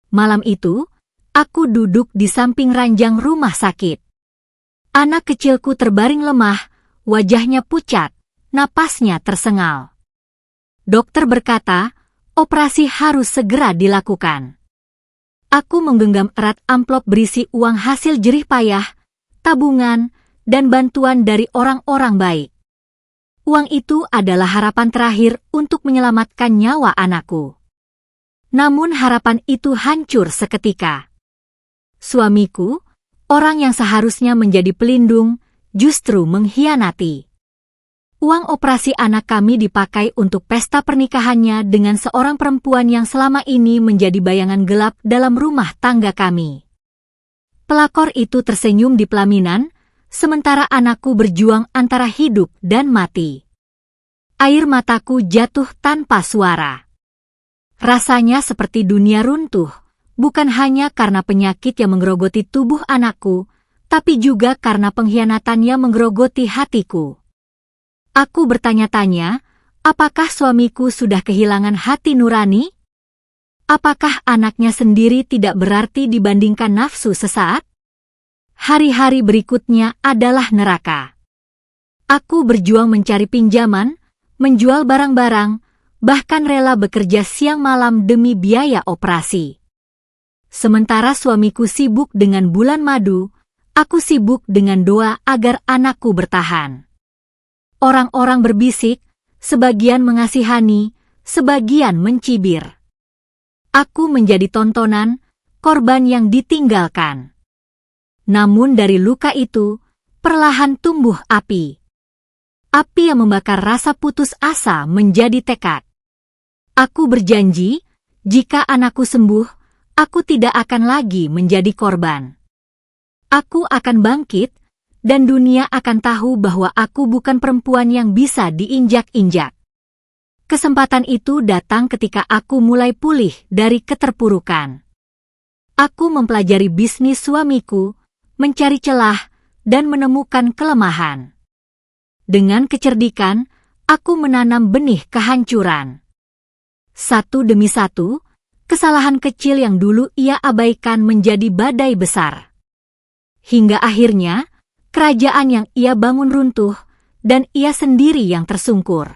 Malam itu, aku duduk di samping ranjang rumah sakit. Anak kecilku terbaring lemah, wajahnya pucat, napasnya tersengal. Dokter berkata, operasi harus segera dilakukan. Aku menggenggam erat amplop berisi uang hasil jerih payah, tabungan, dan bantuan dari orang-orang baik. Uang itu adalah harapan terakhir untuk menyelamatkan nyawa anakku. Namun harapan itu hancur seketika. Suamiku, orang yang seharusnya menjadi pelindung, justru mengkhianati. Uang operasi anak kami dipakai untuk pesta pernikahannya dengan seorang perempuan yang selama ini menjadi bayangan gelap dalam rumah tangga kami. Pelakor itu tersenyum di pelaminan, sementara anakku berjuang antara hidup dan mati. Air mataku jatuh tanpa suara. Rasanya seperti dunia runtuh, bukan hanya karena penyakit yang menggerogoti tubuh anakku, tapi juga karena pengkhianatan yang menggerogoti hatiku. Aku bertanya-tanya, apakah suamiku sudah kehilangan hati nurani? Apakah anaknya sendiri tidak berarti dibandingkan nafsu sesaat? Hari-hari berikutnya adalah neraka. Aku berjuang mencari pinjaman, menjual barang-barang, bahkan rela bekerja siang malam demi biaya operasi. Sementara suamiku sibuk dengan bulan madu, aku sibuk dengan doa agar anakku bertahan. Orang-orang berbisik, sebagian mengasihani, sebagian mencibir. Aku menjadi tontonan, korban yang ditinggalkan. Namun dari luka itu, perlahan tumbuh api. Api yang membakar rasa putus asa menjadi tekad. Aku berjanji, jika anakku sembuh, aku tidak akan lagi menjadi korban. Aku akan bangkit, dan dunia akan tahu bahwa aku bukan perempuan yang bisa diinjak-injak. Kesempatan itu datang ketika aku mulai pulih dari keterpurukan. Aku mempelajari bisnis suamiku, mencari celah, dan menemukan kelemahan. Dengan kecerdikan, aku menanam benih kehancuran. Satu demi satu, kesalahan kecil yang dulu ia abaikan menjadi badai besar. Hingga akhirnya, kerajaan yang ia bangun runtuh, dan ia sendiri yang tersungkur.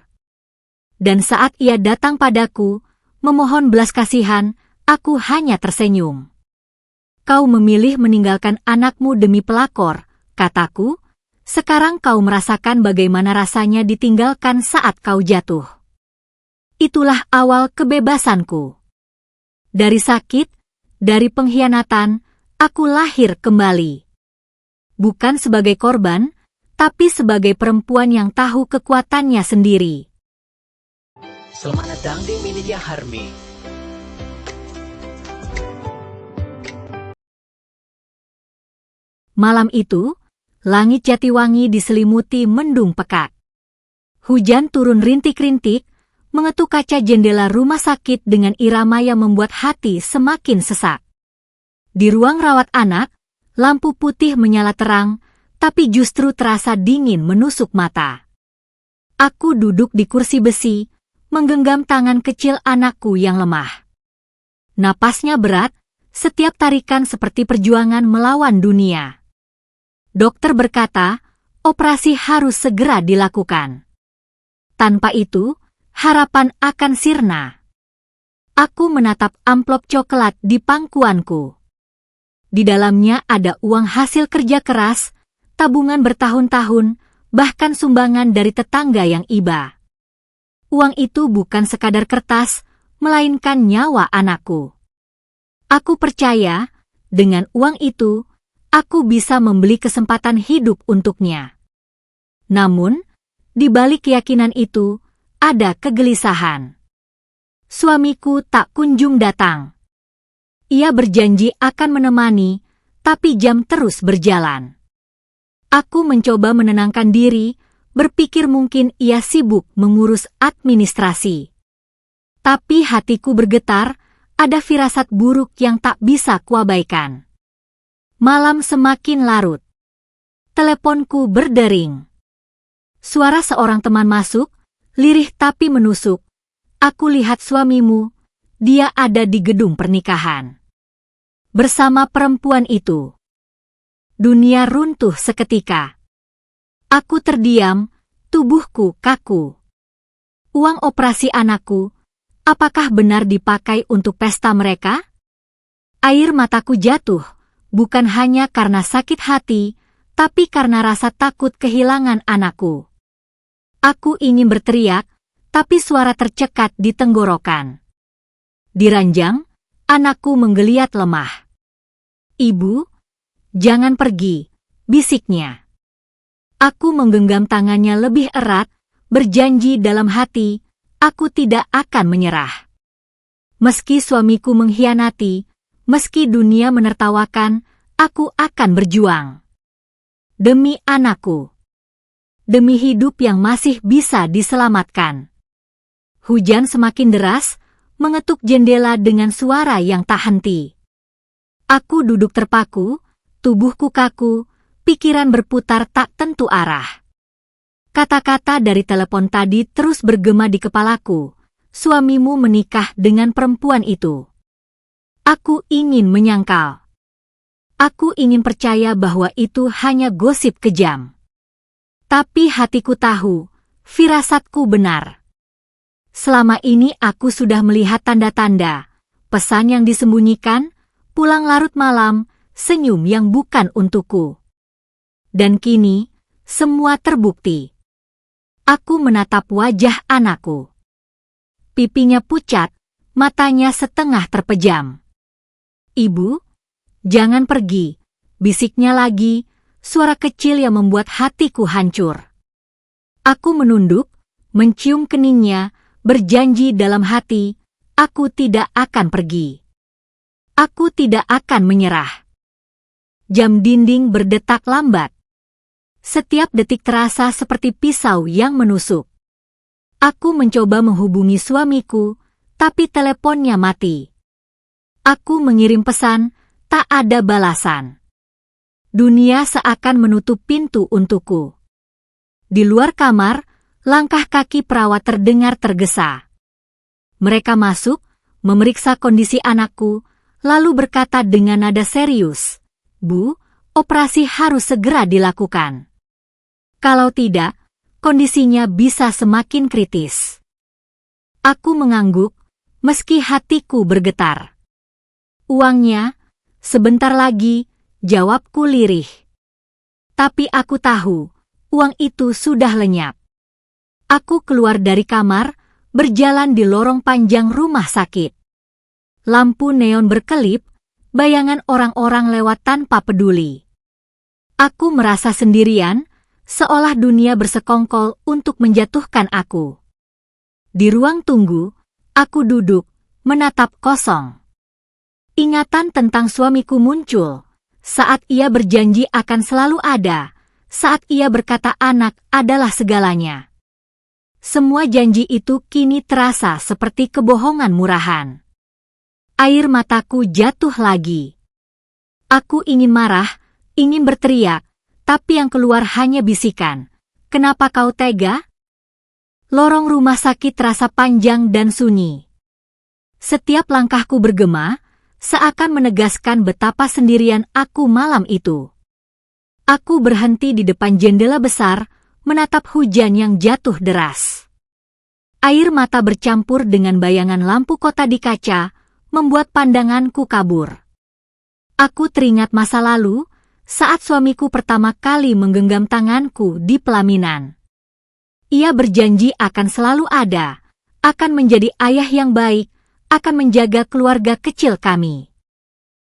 Dan saat ia datang padaku, memohon belas kasihan, aku hanya tersenyum. Kau memilih meninggalkan anakmu demi pelakor, kataku, sekarang kau merasakan bagaimana rasanya ditinggalkan saat kau jatuh. Itulah awal kebebasanku. Dari sakit, dari pengkhianatan, aku lahir kembali. Bukan sebagai korban, tapi sebagai perempuan yang tahu kekuatannya sendiri. Selamat datang di Media Harmony. Malam itu, langit Jatiwangi diselimuti mendung pekat. Hujan turun rintik-rintik, mengetuk kaca jendela rumah sakit dengan irama yang membuat hati semakin sesak. Di ruang rawat anak, lampu putih menyala terang, tapi justru terasa dingin menusuk mata. Aku duduk di kursi besi, menggenggam tangan kecil anakku yang lemah. Napasnya berat, setiap tarikan seperti perjuangan melawan dunia. Dokter berkata, operasi harus segera dilakukan. Tanpa itu, harapan akan sirna. Aku menatap amplop coklat di pangkuanku. Di dalamnya ada uang hasil kerja keras, tabungan bertahun-tahun, bahkan sumbangan dari tetangga yang iba. Uang itu bukan sekadar kertas, melainkan nyawa anakku. Aku percaya, dengan uang itu, aku bisa membeli kesempatan hidup untuknya. Namun, di balik keyakinan itu, ada kegelisahan. Suamiku tak kunjung datang. Ia berjanji akan menemani, tapi jam terus berjalan. Aku mencoba menenangkan diri, berpikir mungkin ia sibuk mengurus administrasi. Tapi hatiku bergetar, ada firasat buruk yang tak bisa kuabaikan. Malam semakin larut. Teleponku berdering. Suara seorang teman masuk, lirih tapi menusuk. Aku lihat suamimu, dia ada di gedung pernikahan. bersama perempuan itu. Dunia runtuh seketika. Aku terdiam, tubuhku kaku. Uang operasi anakku, apakah benar dipakai untuk pesta mereka? Air mataku jatuh, bukan hanya karena sakit hati, tapi karena rasa takut kehilangan anakku. Aku ingin berteriak, tapi suara tercekat di tenggorokan. Di ranjang, anakku menggeliat lemah. "Ibu, jangan pergi," bisiknya. Aku menggenggam tangannya lebih erat, berjanji dalam hati, aku tidak akan menyerah. Meski suamiku mengkhianati, meski dunia menertawakan, aku akan berjuang. Demi anakku. Demi hidup yang masih bisa diselamatkan. Hujan semakin deras, mengetuk jendela dengan suara yang tak henti. Aku duduk terpaku, tubuhku kaku, pikiran berputar tak tentu arah. Kata-kata dari telepon tadi terus bergema di kepalaku. Suamimu menikah dengan perempuan itu. Aku ingin menyangkal. Aku ingin percaya bahwa itu hanya gosip kejam. Tapi hatiku tahu, firasatku benar. Selama ini aku sudah melihat tanda-tanda, pesan yang disembunyikan, pulang larut malam, senyum yang bukan untukku. Dan kini, semua terbukti. Aku menatap wajah anakku. Pipinya pucat, matanya setengah terpejam. "Ibu, jangan pergi," bisiknya lagi, suara kecil yang membuat hatiku hancur. Aku menunduk, mencium keningnya, berjanji dalam hati, aku tidak akan pergi. Aku tidak akan menyerah. Jam dinding berdetak lambat. Setiap detik terasa seperti pisau yang menusuk. Aku mencoba menghubungi suamiku, tapi teleponnya mati. Aku mengirim pesan, tak ada balasan. Dunia seakan menutup pintu untukku. Di luar kamar, langkah kaki perawat terdengar tergesa. Mereka masuk, memeriksa kondisi anakku, lalu berkata dengan nada serius, "Bu, operasi harus segera dilakukan. Kalau tidak, kondisinya bisa semakin kritis." Aku mengangguk, meski hatiku bergetar. "Uangnya, sebentar lagi," jawabku lirih. Tapi aku tahu, uang itu sudah lenyap. Aku keluar dari kamar, berjalan di lorong panjang rumah sakit. Lampu neon berkelip, bayangan orang-orang lewat tanpa peduli. Aku merasa sendirian, seolah dunia bersekongkol untuk menjatuhkan aku. Di ruang tunggu, aku duduk, menatap kosong. Ingatan tentang suamiku muncul, saat ia berjanji akan selalu ada, saat ia berkata anak adalah segalanya. Semua janji itu kini terasa seperti kebohongan murahan. Air mataku jatuh lagi. Aku ingin marah, ingin berteriak, tapi yang keluar hanya bisikan. "Kenapa kau tega?" Lorong rumah sakit terasa panjang dan sunyi. Setiap langkahku bergema, seakan menegaskan betapa sendirian aku malam itu. Aku berhenti di depan jendela besar, menatap hujan yang jatuh deras. Air mata bercampur dengan bayangan lampu kota di kaca, membuat pandanganku kabur. Aku teringat masa lalu, saat suamiku pertama kali menggenggam tanganku di pelaminan. Ia berjanji akan selalu ada, akan menjadi ayah yang baik, akan menjaga keluarga kecil kami.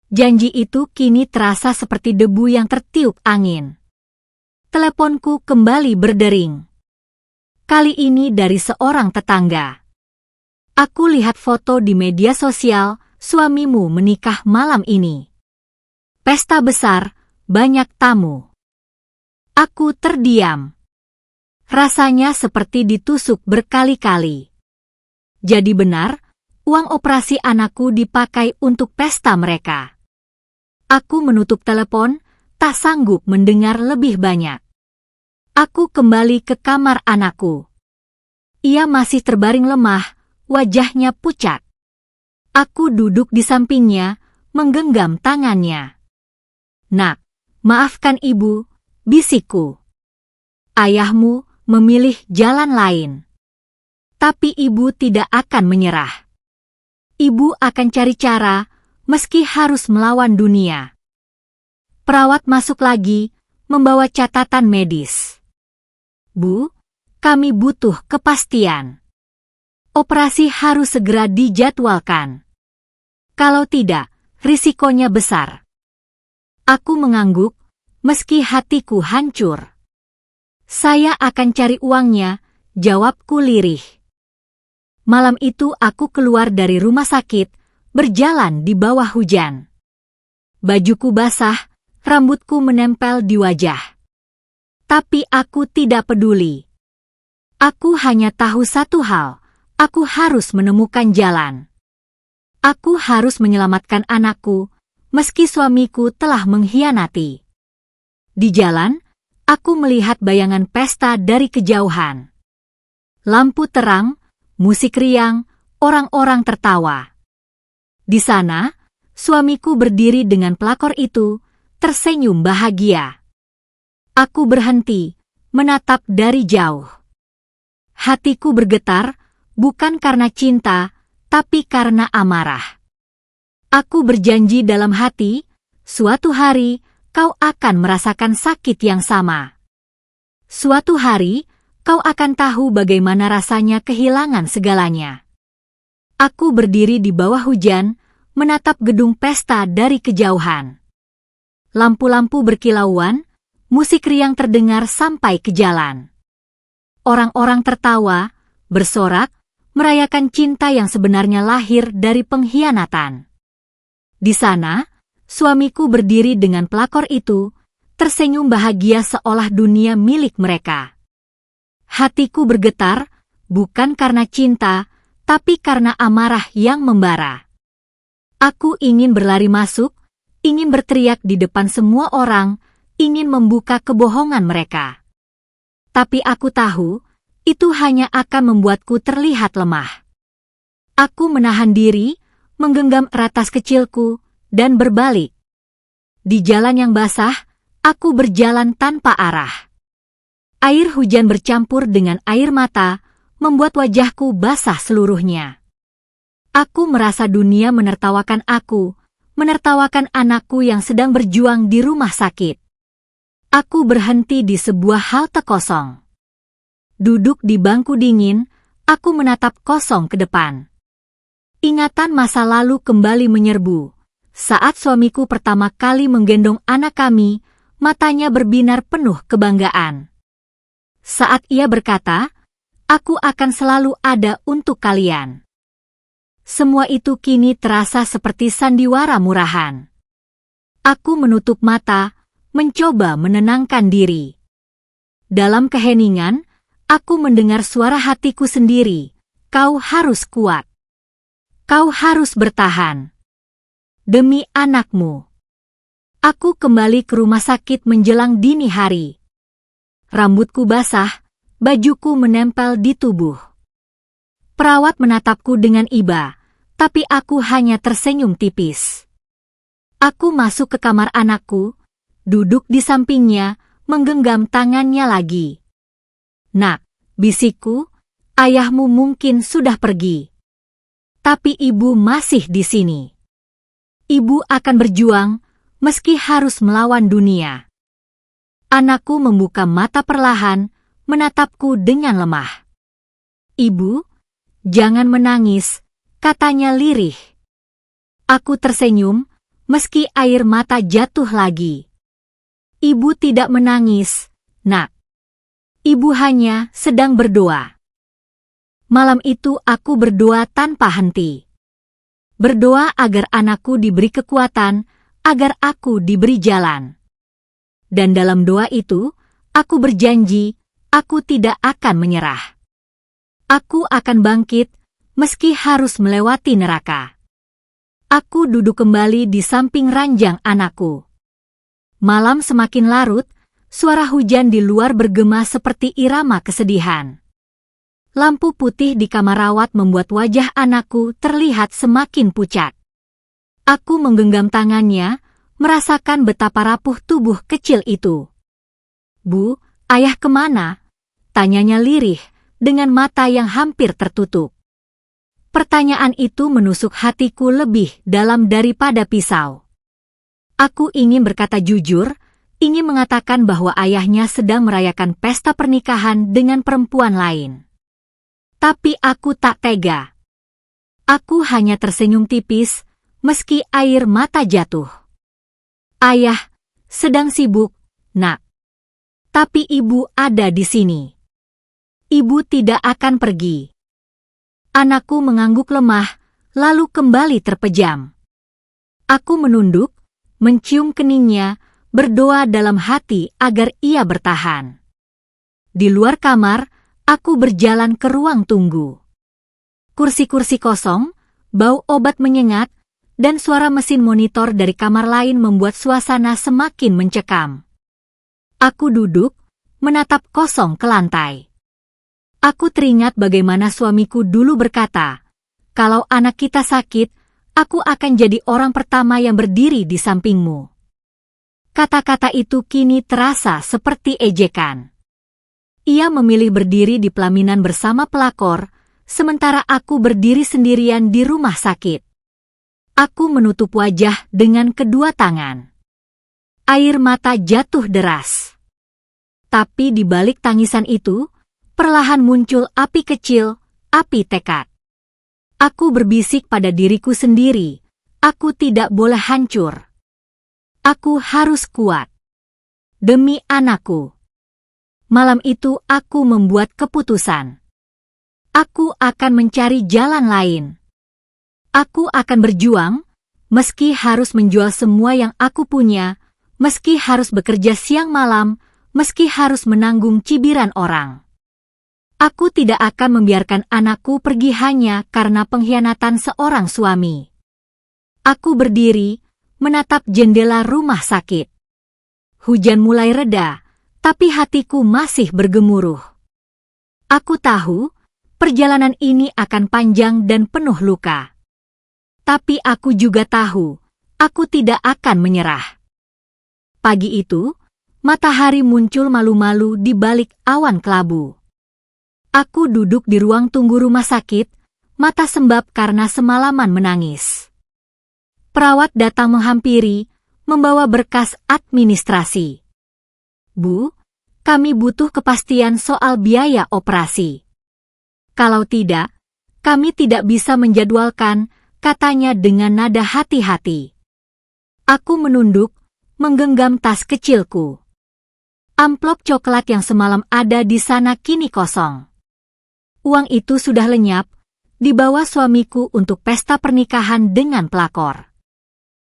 Janji itu kini terasa seperti debu yang tertiup angin. Teleponku kembali berdering. Kali ini dari seorang tetangga. Aku lihat foto di media sosial, suamimu menikah malam ini. Pesta besar, banyak tamu. Aku terdiam. Rasanya seperti ditusuk berkali-kali. Jadi benar, uang operasi anakku dipakai untuk pesta mereka. Aku menutup telepon, tak sanggup mendengar lebih banyak. Aku kembali ke kamar anakku. Ia masih terbaring lemah, wajahnya pucat. Aku duduk di sampingnya, menggenggam tangannya. "Nak, maafkan ibu," bisikku. "Ayahmu memilih jalan lain. Tapi ibu tidak akan menyerah. Ibu akan cari cara, meski harus melawan dunia." Perawat masuk lagi, membawa catatan medis. "Bu, kami butuh kepastian. Operasi harus segera dijadwalkan. Kalau tidak, risikonya besar." Aku mengangguk, meski hatiku hancur. "Saya akan cari uangnya," jawabku lirih. Malam itu aku keluar dari rumah sakit, berjalan di bawah hujan. Bajuku basah, rambutku menempel di wajah. Tapi aku tidak peduli. Aku hanya tahu satu hal, aku harus menemukan jalan. Aku harus menyelamatkan anakku, meski suamiku telah mengkhianati. Di jalan, aku melihat bayangan pesta dari kejauhan. Lampu terang, musik riang, orang-orang tertawa. Di sana, suamiku berdiri dengan pelakor itu, tersenyum bahagia. Aku berhenti, menatap dari jauh. Hatiku bergetar, bukan karena cinta, tapi karena amarah. Aku berjanji dalam hati, suatu hari, kau akan merasakan sakit yang sama. Suatu hari, kau akan tahu bagaimana rasanya kehilangan segalanya. Aku berdiri di bawah hujan, menatap gedung pesta dari kejauhan. Lampu-lampu berkilauan, musik riang terdengar sampai ke jalan. Orang-orang tertawa, bersorak, merayakan cinta yang sebenarnya lahir dari pengkhianatan. Di sana, suamiku berdiri dengan pelakor itu, tersenyum bahagia seolah dunia milik mereka. Hatiku bergetar, bukan karena cinta, tapi karena amarah yang membara. Aku ingin berlari masuk, ingin berteriak di depan semua orang, ingin membuka kebohongan mereka. Tapi aku tahu, itu hanya akan membuatku terlihat lemah. Aku menahan diri, menggenggam erat tas kecilku, dan berbalik. Di jalan yang basah, aku berjalan tanpa arah. Air hujan bercampur dengan air mata, membuat wajahku basah seluruhnya. Aku merasa dunia menertawakan aku, menertawakan anakku yang sedang berjuang di rumah sakit. Aku berhenti di sebuah halte kosong. Duduk di bangku dingin, aku menatap kosong ke depan. Ingatan masa lalu kembali menyerbu. Saat suamiku pertama kali menggendong anak kami, matanya berbinar penuh kebanggaan. Saat ia berkata, "Aku akan selalu ada untuk kalian." Semua itu kini terasa seperti sandiwara murahan. Aku menutup mata, mencoba menenangkan diri. Dalam keheningan, aku mendengar suara hatiku sendiri, "Kau harus kuat. Kau harus bertahan. Demi anakmu." Aku kembali ke rumah sakit menjelang dini hari. Rambutku basah, bajuku menempel di tubuh. Perawat menatapku dengan iba, tapi aku hanya tersenyum tipis. Aku masuk ke kamar anakku, duduk di sampingnya, menggenggam tangannya lagi. "Nak," bisikku, "ayahmu mungkin sudah pergi. Tapi ibu masih di sini. Ibu akan berjuang, meski harus melawan dunia." Anakku membuka mata perlahan, menatapku dengan lemah. "Ibu, jangan menangis," katanya lirih. Aku tersenyum, meski air mata jatuh lagi. "Ibu tidak menangis, Nak. Ibu hanya sedang berdoa." Malam itu aku berdoa tanpa henti. Berdoa agar anakku diberi kekuatan, agar aku diberi jalan. Dan dalam doa itu, aku berjanji, aku tidak akan menyerah. Aku akan bangkit, meski harus melewati neraka. Aku duduk kembali di samping ranjang anakku. Malam semakin larut, suara hujan di luar bergema seperti irama kesedihan. Lampu putih di kamar rawat membuat wajah anakku terlihat semakin pucat. Aku menggenggam tangannya, merasakan betapa rapuh tubuh kecil itu. "Bu, ayah kemana?" tanyanya lirih, dengan mata yang hampir tertutup. Pertanyaan itu menusuk hatiku lebih dalam daripada pisau. Aku ingin berkata jujur, ingin mengatakan bahwa ayahnya sedang merayakan pesta pernikahan dengan perempuan lain. Tapi aku tak tega. Aku hanya tersenyum tipis, meski air mata jatuh. "Ayah sedang sibuk, Nak. Tapi ibu ada di sini. Ibu tidak akan pergi." Anakku mengangguk lemah, lalu kembali terpejam. Aku menunduk, mencium keningnya, berdoa dalam hati agar ia bertahan. Di luar kamar, aku berjalan ke ruang tunggu. Kursi-kursi kosong, bau obat menyengat, dan suara mesin monitor dari kamar lain membuat suasana semakin mencekam. Aku duduk, menatap kosong ke lantai. Aku teringat bagaimana suamiku dulu berkata, "Kalau anak kita sakit, aku akan jadi orang pertama yang berdiri di sampingmu." Kata-kata itu kini terasa seperti ejekan. Ia memilih berdiri di pelaminan bersama pelakor, sementara aku berdiri sendirian di rumah sakit. Aku menutup wajah dengan kedua tangan. Air mata jatuh deras. Tapi di balik tangisan itu, perlahan muncul api kecil, api tekad. Aku berbisik pada diriku sendiri, aku tidak boleh hancur. Aku harus kuat. Demi anakku. Malam itu aku membuat keputusan. Aku akan mencari jalan lain. Aku akan berjuang, meski harus menjual semua yang aku punya, meski harus bekerja siang malam, meski harus menanggung cibiran orang. Aku tidak akan membiarkan anakku pergi hanya karena pengkhianatan seorang suami. Aku berdiri, menatap jendela rumah sakit. Hujan mulai reda, tapi hatiku masih bergemuruh. Aku tahu, perjalanan ini akan panjang dan penuh luka. Tapi aku juga tahu, aku tidak akan menyerah. Pagi itu, matahari muncul malu-malu di balik awan kelabu. Aku duduk di ruang tunggu rumah sakit, mata sembab karena semalaman menangis. Perawat datang menghampiri, membawa berkas administrasi. "Bu, kami butuh kepastian soal biaya operasi. Kalau tidak, kami tidak bisa menjadwalkan," katanya dengan nada hati-hati. Aku menunduk, menggenggam tas kecilku. Amplop coklat yang semalam ada di sana kini kosong. Uang itu sudah lenyap, dibawa suamiku untuk pesta pernikahan dengan pelakor.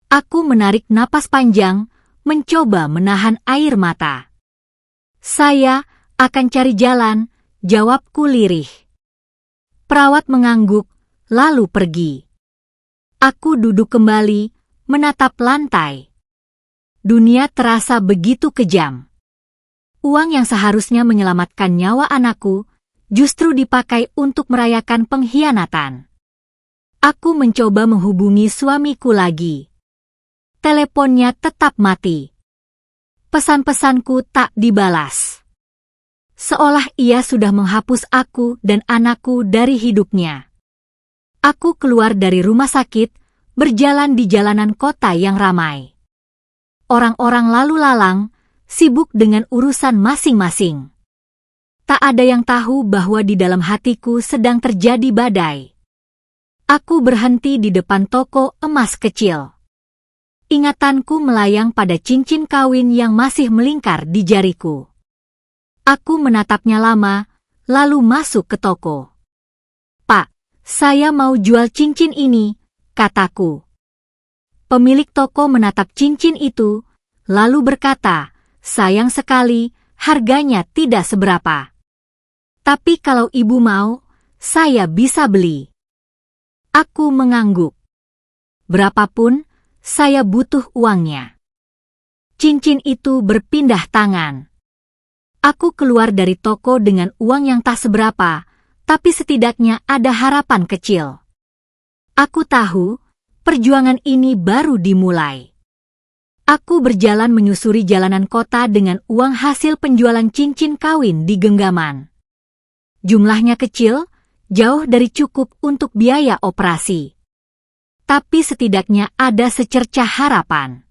Aku menarik napas panjang, mencoba menahan air mata. "Saya akan cari jalan," jawabku lirih. Perawat mengangguk, lalu pergi. Aku duduk kembali, menatap lantai. Dunia terasa begitu kejam. Uang yang seharusnya menyelamatkan nyawa anakku, justru dipakai untuk merayakan pengkhianatan. Aku mencoba menghubungi suamiku lagi. Teleponnya tetap mati. Pesan-pesanku tak dibalas. Seolah ia sudah menghapus aku dan anakku dari hidupnya. Aku keluar dari rumah sakit, berjalan di jalanan kota yang ramai. Orang-orang lalu lalang, sibuk dengan urusan masing-masing. Tak ada yang tahu bahwa di dalam hatiku sedang terjadi badai. Aku berhenti di depan toko emas kecil. Ingatanku melayang pada cincin kawin yang masih melingkar di jariku. Aku menatapnya lama, lalu masuk ke toko. "Pak, saya mau jual cincin ini," kataku. Pemilik toko menatap cincin itu, lalu berkata, "Sayang sekali, harganya tidak seberapa. Tapi kalau ibu mau, saya bisa beli." Aku mengangguk. Berapapun, saya butuh uangnya. Cincin itu berpindah tangan. Aku keluar dari toko dengan uang yang tak seberapa, tapi setidaknya ada harapan kecil. Aku tahu, perjuangan ini baru dimulai. Aku berjalan menyusuri jalanan kota dengan uang hasil penjualan cincin kawin di genggaman. Jumlahnya kecil, jauh dari cukup untuk biaya operasi. Tapi setidaknya ada secercah harapan.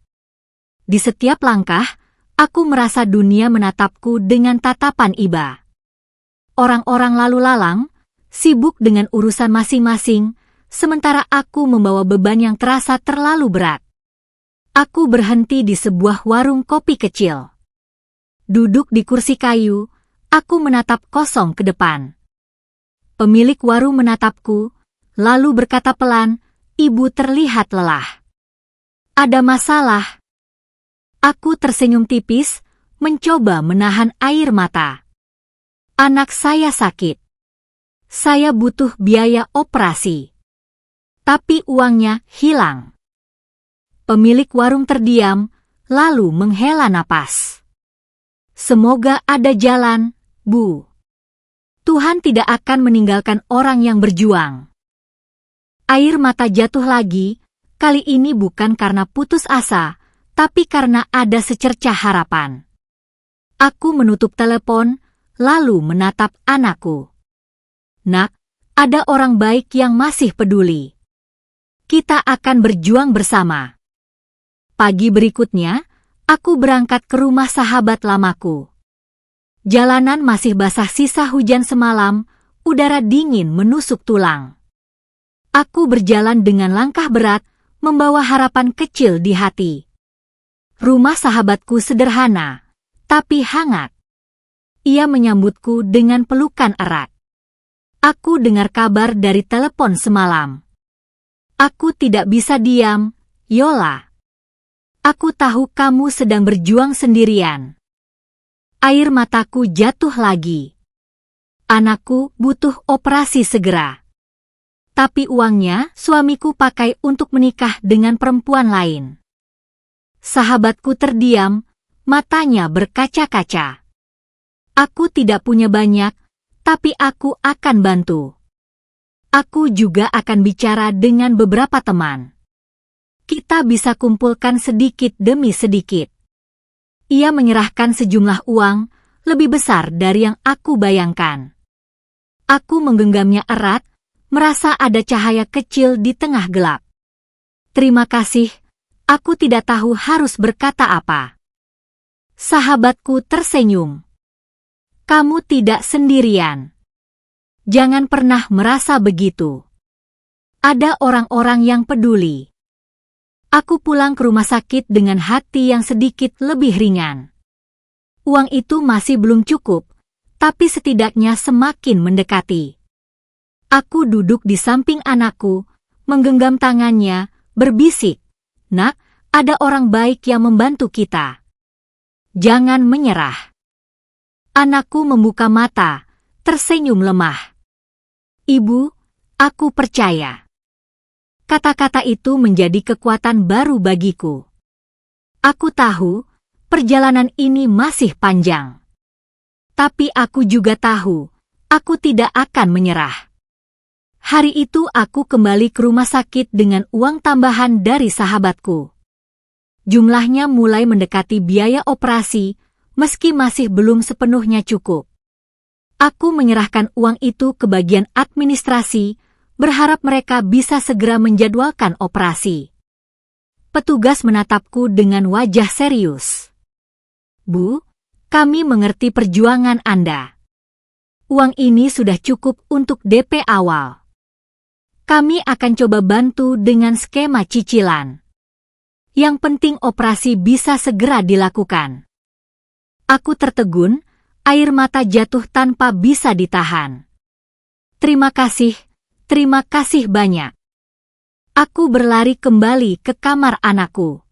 Di setiap langkah, aku merasa dunia menatapku dengan tatapan iba. Orang-orang lalu lalang, sibuk dengan urusan masing-masing, sementara aku membawa beban yang terasa terlalu berat. Aku berhenti di sebuah warung kopi kecil. Duduk di kursi kayu, aku menatap kosong ke depan. Pemilik warung menatapku, lalu berkata pelan, "Ibu terlihat lelah. Ada masalah?" Aku tersenyum tipis, mencoba menahan air mata. "Anak saya sakit. Saya butuh biaya operasi. Tapi uangnya hilang." Pemilik warung terdiam, lalu menghela napas. "Semoga ada jalan, Bu. Tuhan tidak akan meninggalkan orang yang berjuang." Air mata jatuh lagi, kali ini bukan karena putus asa, tapi karena ada secercah harapan. Aku menutup telepon, lalu menatap anakku. "Nak, ada orang baik yang masih peduli. Kita akan berjuang bersama." Pagi berikutnya, aku berangkat ke rumah sahabat lamaku. Jalanan masih basah sisa hujan semalam, udara dingin menusuk tulang. Aku berjalan dengan langkah berat, membawa harapan kecil di hati. Rumah sahabatku sederhana, tapi hangat. Ia menyambutku dengan pelukan erat. Aku dengar kabar dari telepon semalam. Aku tidak bisa diam, Yola. Aku tahu kamu sedang berjuang sendirian. Air mataku jatuh lagi. Anakku butuh operasi segera. Tapi uangnya suamiku pakai untuk menikah dengan perempuan lain. Sahabatku terdiam, matanya berkaca-kaca. Aku tidak punya banyak, tapi aku akan bantu. Aku juga akan bicara dengan beberapa teman. Kita bisa kumpulkan sedikit demi sedikit. Ia menyerahkan sejumlah uang, lebih besar dari yang aku bayangkan. Aku menggenggamnya erat, merasa ada cahaya kecil di tengah gelap. "Terima kasih, aku tidak tahu harus berkata apa." Sahabatku tersenyum. "Kamu tidak sendirian. Jangan pernah merasa begitu. Ada orang-orang yang peduli." Aku pulang ke rumah sakit dengan hati yang sedikit lebih ringan. Uang itu masih belum cukup, tapi setidaknya semakin mendekati. Aku duduk di samping anakku, menggenggam tangannya, berbisik, "Nak, ada orang baik yang membantu kita. Jangan menyerah." Anakku membuka mata, tersenyum lemah. "Ibu, aku percaya." Kata-kata itu menjadi kekuatan baru bagiku. Aku tahu, perjalanan ini masih panjang. Tapi aku juga tahu, aku tidak akan menyerah. Hari itu aku kembali ke rumah sakit dengan uang tambahan dari sahabatku. Jumlahnya mulai mendekati biaya operasi, meski masih belum sepenuhnya cukup. Aku menyerahkan uang itu ke bagian administrasi, berharap mereka bisa segera menjadwalkan operasi. Petugas menatapku dengan wajah serius. "Bu, kami mengerti perjuangan Anda. Uang ini sudah cukup untuk DP awal. Kami akan coba bantu dengan skema cicilan. Yang penting operasi bisa segera dilakukan." Aku tertegun, air mata jatuh tanpa bisa ditahan. Terima kasih banyak." Aku berlari kembali ke kamar anakku.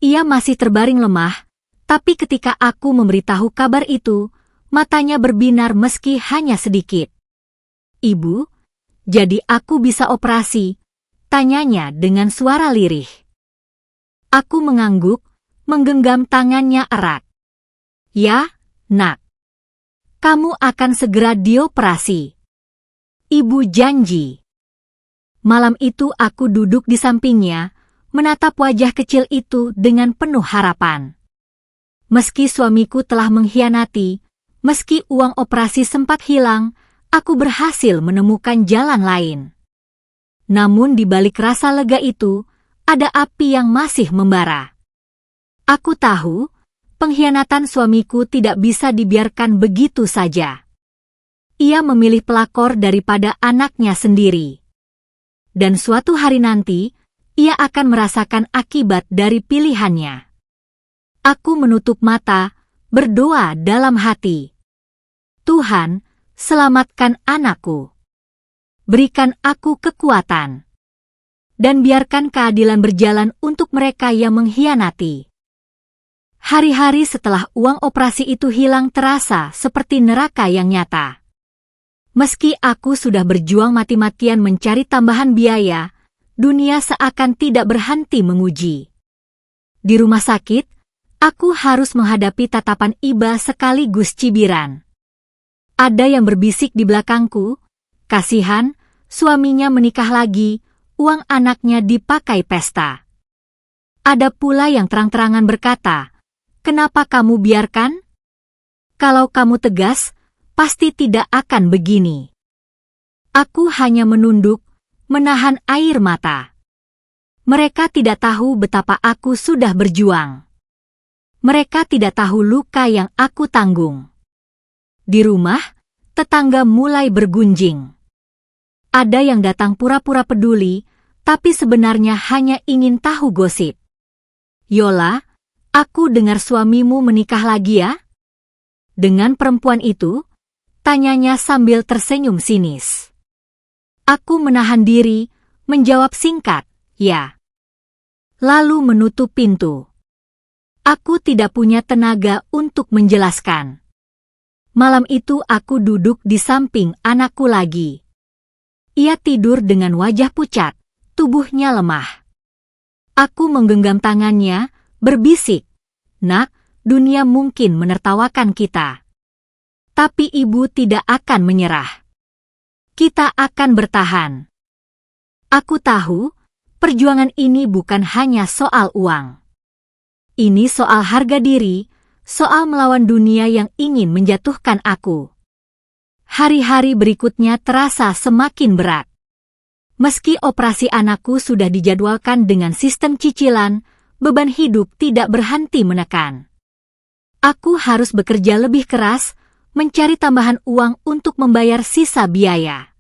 Ia masih terbaring lemah, tapi ketika aku memberitahu kabar itu, matanya berbinar meski hanya sedikit. "Ibu, jadi aku bisa operasi?" tanyanya dengan suara lirih. Aku mengangguk, menggenggam tangannya erat. "Ya, Nak. Kamu akan segera dioperasi. Ibu janji." Malam itu aku duduk di sampingnya, menatap wajah kecil itu dengan penuh harapan. Meski suamiku telah mengkhianati, meski uang operasi sempat hilang, aku berhasil menemukan jalan lain. Namun di balik rasa lega itu, ada api yang masih membara. Aku tahu, pengkhianatan suamiku tidak bisa dibiarkan begitu saja. Ia memilih pelakor daripada anaknya sendiri. Dan suatu hari nanti, ia akan merasakan akibat dari pilihannya. Aku menutup mata, berdoa dalam hati. Tuhan, selamatkan anakku. Berikan aku kekuatan. Dan biarkan keadilan berjalan untuk mereka yang mengkhianati. Hari-hari setelah uang operasi itu hilang terasa seperti neraka yang nyata. Meski aku sudah berjuang mati-matian mencari tambahan biaya, dunia seakan tidak berhenti menguji. Di rumah sakit, aku harus menghadapi tatapan iba sekaligus cibiran. Ada yang berbisik di belakangku, kasihan, suaminya menikah lagi, uang anaknya dipakai pesta. Ada pula yang terang-terangan berkata, "Kenapa kamu biarkan? Kalau kamu tegas, pasti tidak akan begini." Aku hanya menunduk, menahan air mata. Mereka tidak tahu betapa aku sudah berjuang. Mereka tidak tahu luka yang aku tanggung. Di rumah, tetangga mulai bergunjing. Ada yang datang pura-pura peduli, tapi sebenarnya hanya ingin tahu gosip. "Yola, aku dengar suamimu menikah lagi ya?" Dengan perempuan itu, tanyanya sambil tersenyum sinis. Aku menahan diri, menjawab singkat, "Ya." Lalu menutup pintu. Aku tidak punya tenaga untuk menjelaskan. Malam itu aku duduk di samping anakku lagi. Ia tidur dengan wajah pucat, tubuhnya lemah. Aku menggenggam tangannya, berbisik, "Nak, dunia mungkin menertawakan kita. Tapi ibu tidak akan menyerah. Kita akan bertahan." Aku tahu, perjuangan ini bukan hanya soal uang. Ini soal harga diri, soal melawan dunia yang ingin menjatuhkan aku. Hari-hari berikutnya terasa semakin berat. Meski operasi anakku sudah dijadwalkan dengan sistem cicilan, beban hidup tidak berhenti menekan. Aku harus bekerja lebih keras, mencari tambahan uang untuk membayar sisa biaya.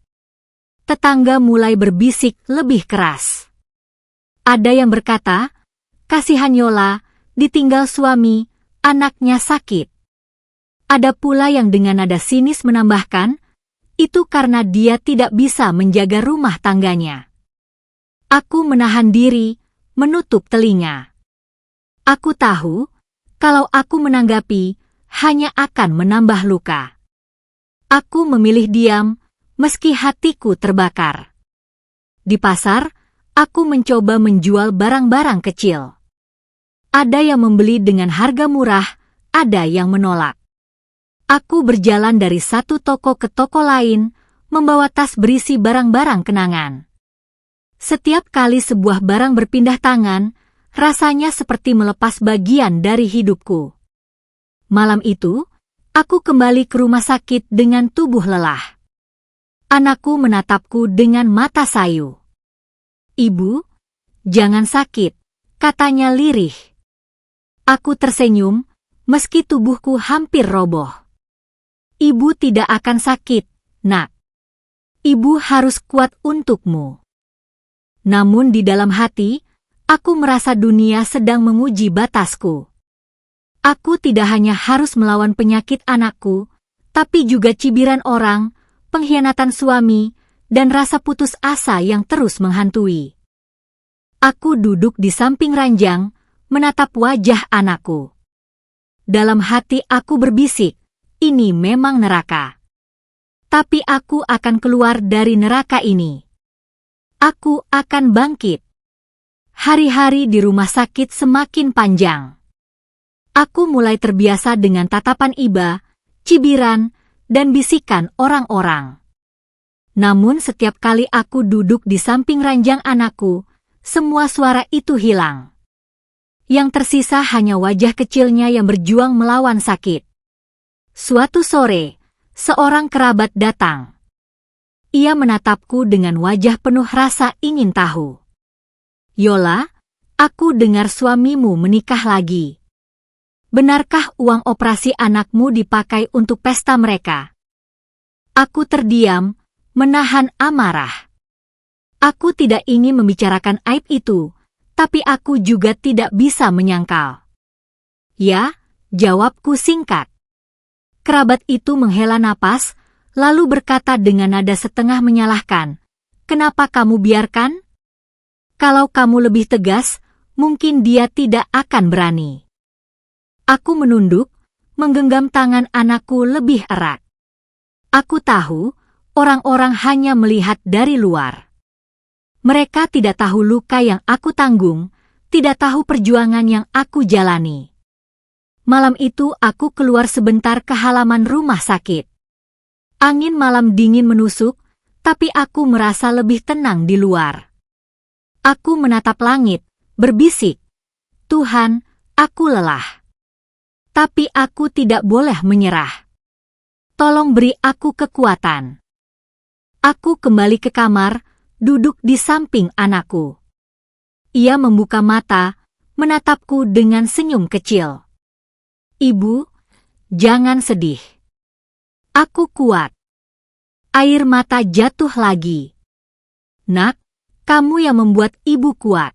Tetangga mulai berbisik lebih keras. Ada yang berkata, "Kasihan Yola, ditinggal suami, anaknya sakit." Ada pula yang dengan nada sinis menambahkan, "Itu karena dia tidak bisa menjaga rumah tangganya." Aku menahan diri, menutup telinga. Aku tahu, kalau aku menanggapi, hanya akan menambah luka. Aku memilih diam, meski hatiku terbakar. Di pasar, aku mencoba menjual barang-barang kecil. Ada yang membeli dengan harga murah, ada yang menolak. Aku berjalan dari satu toko ke toko lain, membawa tas berisi barang-barang kenangan. Setiap kali sebuah barang berpindah tangan, rasanya seperti melepas bagian dari hidupku. Malam itu, aku kembali ke rumah sakit dengan tubuh lelah. Anakku menatapku dengan mata sayu. "Ibu, jangan sakit," katanya lirih. Aku tersenyum, meski tubuhku hampir roboh. "Ibu tidak akan sakit, Nak. Ibu harus kuat untukmu." Namun di dalam hati, aku merasa dunia sedang menguji batasku. Aku tidak hanya harus melawan penyakit anakku, tapi juga cibiran orang, pengkhianatan suami, dan rasa putus asa yang terus menghantui. Aku duduk di samping ranjang, menatap wajah anakku. Dalam hati aku berbisik, ini memang neraka. Tapi aku akan keluar dari neraka ini. Aku akan bangkit. Hari-hari di rumah sakit semakin panjang. Aku mulai terbiasa dengan tatapan iba, cibiran, dan bisikan orang-orang. Namun setiap kali aku duduk di samping ranjang anakku, semua suara itu hilang. Yang tersisa hanya wajah kecilnya yang berjuang melawan sakit. Suatu sore, seorang kerabat datang. Ia menatapku dengan wajah penuh rasa ingin tahu. "Yola, aku dengar suamimu menikah lagi. Benarkah uang operasi anakmu dipakai untuk pesta mereka?" Aku terdiam, menahan amarah. Aku tidak ingin membicarakan aib itu, tapi aku juga tidak bisa menyangkal. "Ya," jawabku singkat. Kerabat itu menghela napas, lalu berkata dengan nada setengah menyalahkan, "Kenapa kamu biarkan? Kalau kamu lebih tegas, mungkin dia tidak akan berani." Aku menunduk, menggenggam tangan anakku lebih erat. Aku tahu, orang-orang hanya melihat dari luar. Mereka tidak tahu luka yang aku tanggung, tidak tahu perjuangan yang aku jalani. Malam itu aku keluar sebentar ke halaman rumah sakit. Angin malam dingin menusuk, tapi aku merasa lebih tenang di luar. Aku menatap langit, berbisik, "Tuhan, aku lelah. Tapi aku tidak boleh menyerah. Tolong beri aku kekuatan." Aku kembali ke kamar, duduk di samping anakku. Ia membuka mata, menatapku dengan senyum kecil. "Ibu, jangan sedih. Aku kuat." Air mata jatuh lagi. "Nak, kamu yang membuat ibu kuat.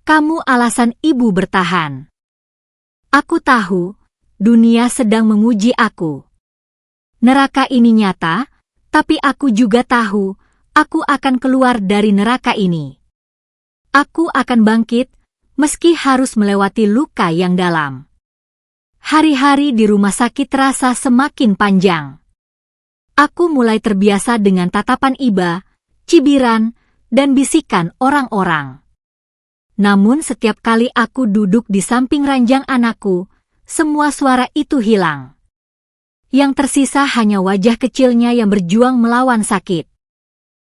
Kamu alasan ibu bertahan." Aku tahu, dunia sedang menguji aku. Neraka ini nyata, tapi aku juga tahu, aku akan keluar dari neraka ini. Aku akan bangkit, meski harus melewati luka yang dalam. Hari-hari di rumah sakit terasa semakin panjang. Aku mulai terbiasa dengan tatapan iba, cibiran, dan bisikan orang-orang. Namun setiap kali aku duduk di samping ranjang anakku, semua suara itu hilang. Yang tersisa hanya wajah kecilnya yang berjuang melawan sakit.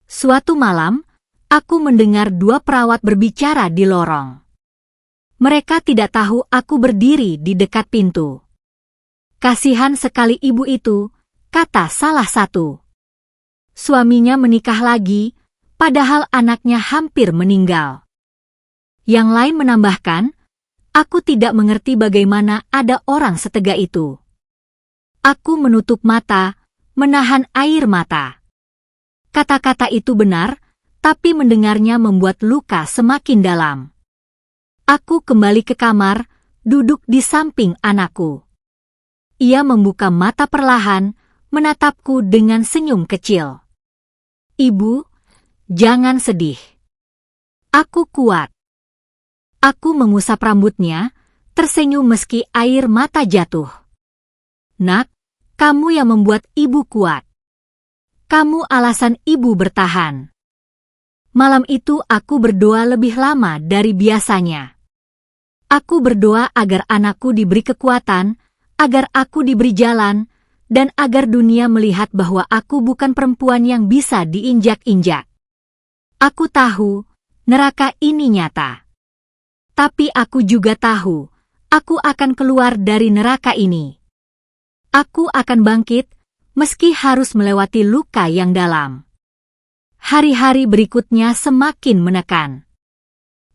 Suatu malam, aku mendengar dua perawat berbicara di lorong. Mereka tidak tahu aku berdiri di dekat pintu. "Kasihan sekali ibu itu," kata salah satu. "Suaminya menikah lagi, padahal anaknya hampir meninggal." Yang lain menambahkan, "Aku tidak mengerti bagaimana ada orang setega itu." Aku menutup mata, menahan air mata. Kata-kata itu benar, tapi mendengarnya membuat luka semakin dalam. Aku kembali ke kamar, duduk di samping anakku. Ia membuka mata perlahan, menatapku dengan senyum kecil. "Ibu, jangan sedih. Aku kuat." Aku mengusap rambutnya, tersenyum meski air mata jatuh. "Nak, kamu yang membuat ibu kuat. Kamu alasan ibu bertahan." Malam itu aku berdoa lebih lama dari biasanya. Aku berdoa agar anakku diberi kekuatan, agar aku diberi jalan, dan agar dunia melihat bahwa aku bukan perempuan yang bisa diinjak-injak. Aku tahu, neraka ini nyata. Tapi aku juga tahu, aku akan keluar dari neraka ini. Aku akan bangkit, meski harus melewati luka yang dalam. Hari-hari berikutnya semakin menekan.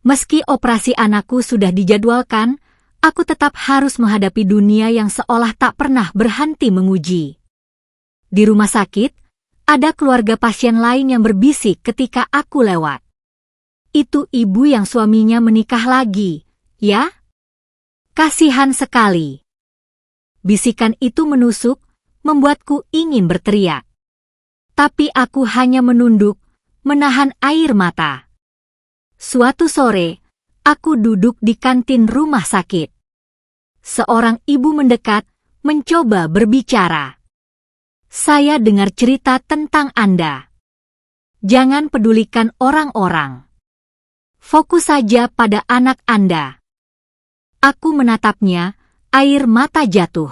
Meski operasi anakku sudah dijadwalkan, aku tetap harus menghadapi dunia yang seolah tak pernah berhenti menguji. Di rumah sakit, ada keluarga pasien lain yang berbisik ketika aku lewat. "Itu ibu yang suaminya menikah lagi, ya? Kasihan sekali." Bisikan itu menusuk, membuatku ingin berteriak. Tapi aku hanya menunduk, menahan air mata. Suatu sore, aku duduk di kantin rumah sakit. Seorang ibu mendekat, mencoba berbicara. "Saya dengar cerita tentang Anda. Jangan pedulikan orang-orang. Fokus saja pada anak Anda." Aku menatapnya, air mata jatuh.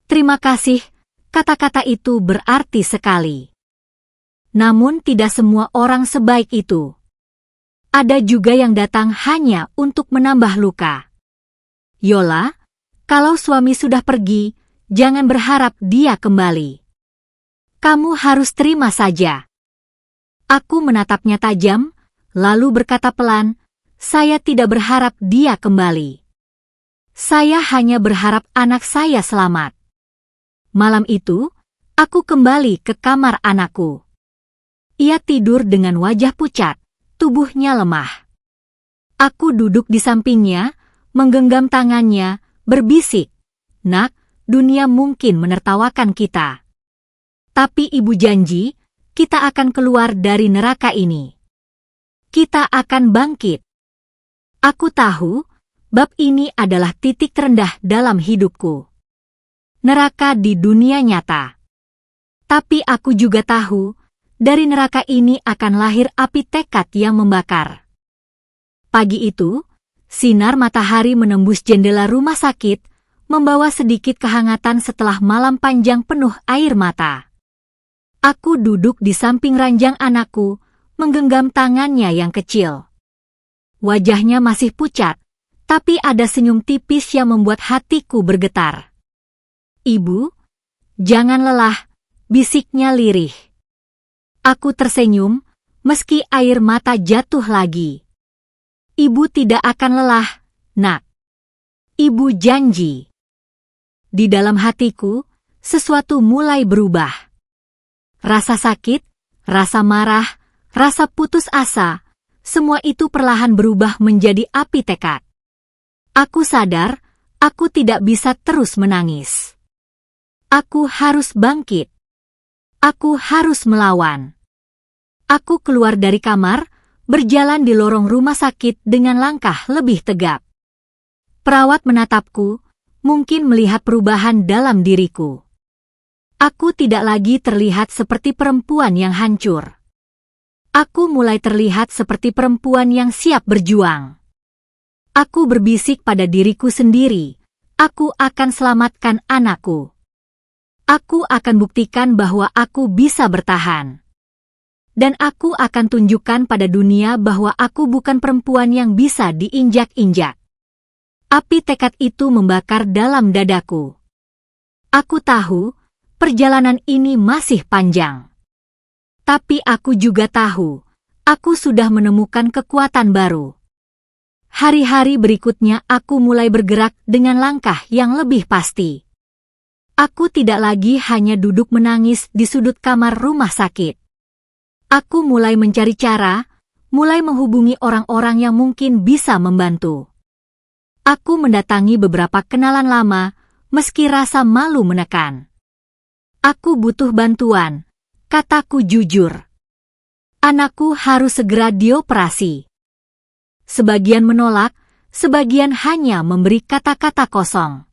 "Terima kasih," kata-kata itu berarti sekali. Namun tidak semua orang sebaik itu. Ada juga yang datang hanya untuk menambah luka. Yola, kalau suami sudah pergi, jangan berharap dia kembali. Kamu harus terima saja. Aku menatapnya tajam, lalu berkata pelan, saya tidak berharap dia kembali. Saya hanya berharap anak saya selamat. Malam itu, aku kembali ke kamar anakku. Ia tidur dengan wajah pucat, tubuhnya lemah. Aku duduk di sampingnya, menggenggam tangannya, berbisik, "Nak, dunia mungkin menertawakan kita. Tapi ibu janji, kita akan keluar dari neraka ini. Kita akan bangkit." Aku tahu, bab ini adalah titik terendah dalam hidupku. Neraka di dunia nyata. Tapi aku juga tahu, dari neraka ini akan lahir api tekad yang membakar. Pagi itu, sinar matahari menembus jendela rumah sakit, membawa sedikit kehangatan setelah malam panjang penuh air mata. Aku duduk di samping ranjang anakku, menggenggam tangannya yang kecil. Wajahnya masih pucat, tapi ada senyum tipis yang membuat hatiku bergetar. "Ibu, jangan lelah," bisiknya lirih. Aku tersenyum, meski air mata jatuh lagi. "Ibu tidak akan lelah, Nak. Ibu janji." Di dalam hatiku, sesuatu mulai berubah. Rasa sakit, rasa marah, rasa putus asa, semua itu perlahan berubah menjadi api tekad. Aku sadar, aku tidak bisa terus menangis. Aku harus bangkit. Aku harus melawan. Aku keluar dari kamar, berjalan di lorong rumah sakit dengan langkah lebih tegap. Perawat menatapku, mungkin melihat perubahan dalam diriku. Aku tidak lagi terlihat seperti perempuan yang hancur. Aku mulai terlihat seperti perempuan yang siap berjuang. Aku berbisik pada diriku sendiri, aku akan selamatkan anakku. Aku akan buktikan bahwa aku bisa bertahan. Dan aku akan tunjukkan pada dunia bahwa aku bukan perempuan yang bisa diinjak-injak. Api tekad itu membakar dalam dadaku. Aku tahu, perjalanan ini masih panjang. Tapi aku juga tahu, aku sudah menemukan kekuatan baru. Hari-hari berikutnya aku mulai bergerak dengan langkah yang lebih pasti. Aku tidak lagi hanya duduk menangis di sudut kamar rumah sakit. Aku mulai mencari cara, mulai menghubungi orang-orang yang mungkin bisa membantu. Aku mendatangi beberapa kenalan lama, meski rasa malu menekan. Aku butuh bantuan, kataku jujur. Anakku harus segera dioperasi. Sebagian menolak, sebagian hanya memberi kata-kata kosong.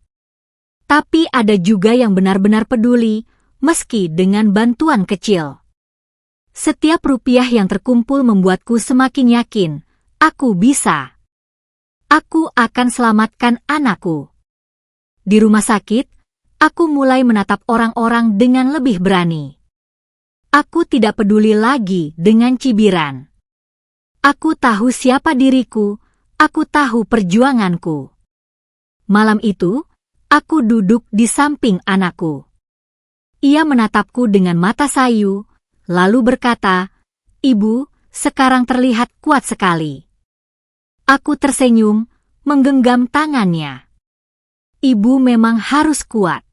Tapi ada juga yang benar-benar peduli, meski dengan bantuan kecil. Setiap rupiah yang terkumpul membuatku semakin yakin, aku bisa. Aku akan selamatkan anakku. Di rumah sakit, aku mulai menatap orang-orang dengan lebih berani. Aku tidak peduli lagi dengan cibiran. Aku tahu siapa diriku, aku tahu perjuanganku. Malam itu, aku duduk di samping anakku. Ia menatapku dengan mata sayu, lalu berkata, "Ibu, sekarang terlihat kuat sekali." Aku tersenyum, menggenggam tangannya. "Ibu memang harus kuat.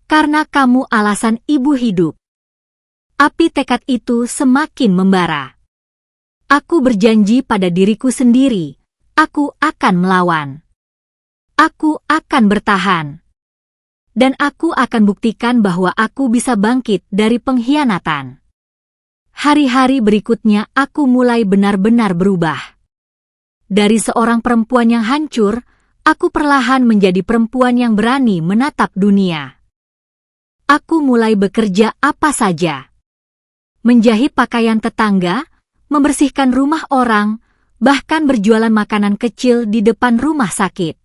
Karena kamu alasan ibu hidup." Api tekad itu semakin membara. Aku berjanji pada diriku sendiri, aku akan melawan. Aku akan bertahan. Dan aku akan buktikan bahwa aku bisa bangkit dari pengkhianatan. Hari-hari berikutnya aku mulai benar-benar berubah. Dari seorang perempuan yang hancur, aku perlahan menjadi perempuan yang berani menatap dunia. Aku mulai bekerja apa saja. Menjahit pakaian tetangga, membersihkan rumah orang, bahkan berjualan makanan kecil di depan rumah sakit.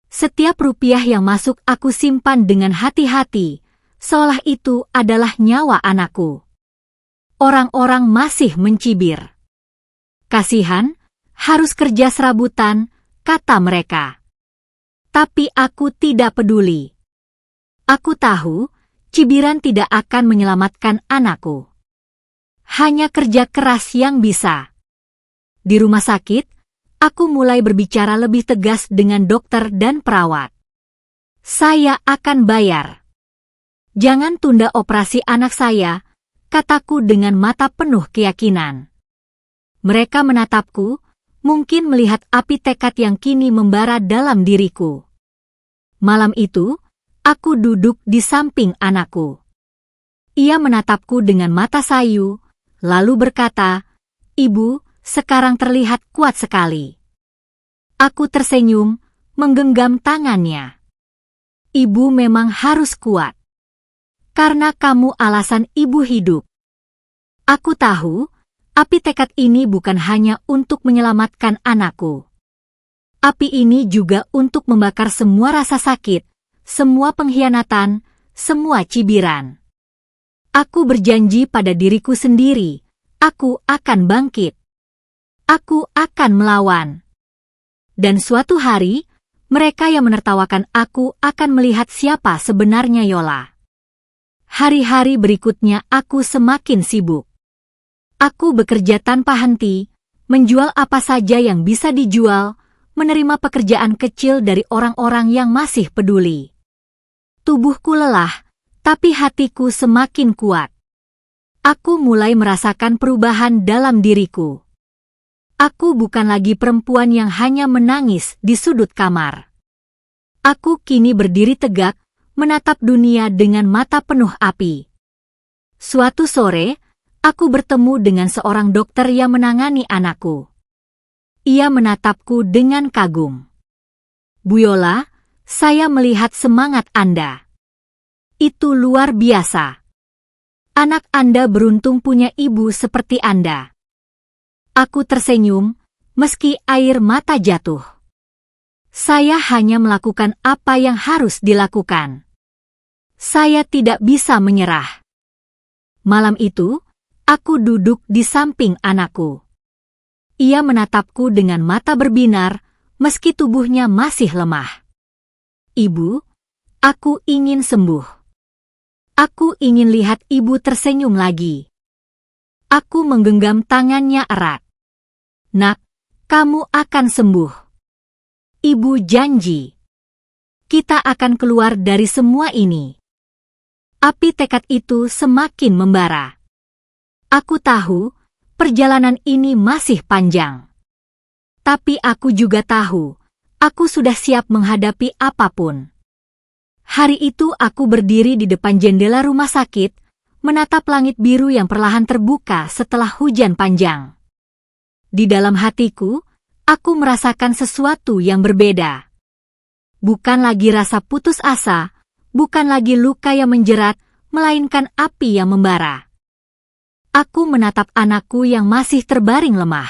Setiap rupiah yang masuk aku simpan dengan hati-hati, seolah itu adalah nyawa anakku. Orang-orang masih mencibir. Kasihan, harus kerja serabutan, kata mereka. Tapi aku tidak peduli. Aku tahu, cibiran tidak akan menyelamatkan anakku. Hanya kerja keras yang bisa. Di rumah sakit, aku mulai berbicara lebih tegas dengan dokter dan perawat. Saya akan bayar. Jangan tunda operasi anak saya, kataku dengan mata penuh keyakinan. Mereka menatapku, mungkin melihat api tekad yang kini membara dalam diriku. Malam itu, aku duduk di samping anakku. Ia menatapku dengan mata sayu, lalu berkata, "Ibu, sekarang terlihat kuat sekali." Aku tersenyum, menggenggam tangannya. Ibu memang harus kuat. Karena kamu alasan ibu hidup. Aku tahu, api tekad ini bukan hanya untuk menyelamatkan anakku. Api ini juga untuk membakar semua rasa sakit, semua pengkhianatan, semua cibiran. Aku berjanji pada diriku sendiri, aku akan bangkit. Aku akan melawan. Dan suatu hari, mereka yang menertawakan aku akan melihat siapa sebenarnya Yola. Hari-hari berikutnya aku semakin sibuk. Aku bekerja tanpa henti, menjual apa saja yang bisa dijual, menerima pekerjaan kecil dari orang-orang yang masih peduli. Tubuhku lelah, tapi hatiku semakin kuat. Aku mulai merasakan perubahan dalam diriku. Aku bukan lagi perempuan yang hanya menangis di sudut kamar. Aku kini berdiri tegak, menatap dunia dengan mata penuh api. Suatu sore, aku bertemu dengan seorang dokter yang menangani anakku. Ia menatapku dengan kagum. "Bu Yola, saya melihat semangat Anda. Itu luar biasa. Anak Anda beruntung punya ibu seperti Anda." Aku tersenyum, meski air mata jatuh. Saya hanya melakukan apa yang harus dilakukan. Saya tidak bisa menyerah. Malam itu, aku duduk di samping anakku. Ia menatapku dengan mata berbinar, meski tubuhnya masih lemah. "Ibu, aku ingin sembuh. Aku ingin lihat ibu tersenyum lagi." Aku menggenggam tangannya erat. "Nak, kamu akan sembuh. Ibu janji. Kita akan keluar dari semua ini." Api tekad itu semakin membara. Aku tahu, perjalanan ini masih panjang. Tapi aku juga tahu, aku sudah siap menghadapi apapun. Hari itu aku berdiri di depan jendela rumah sakit, menatap langit biru yang perlahan terbuka setelah hujan panjang. Di dalam hatiku, aku merasakan sesuatu yang berbeda. Bukan lagi rasa putus asa, bukan lagi luka yang menjerat, melainkan api yang membara. Aku menatap anakku yang masih terbaring lemah.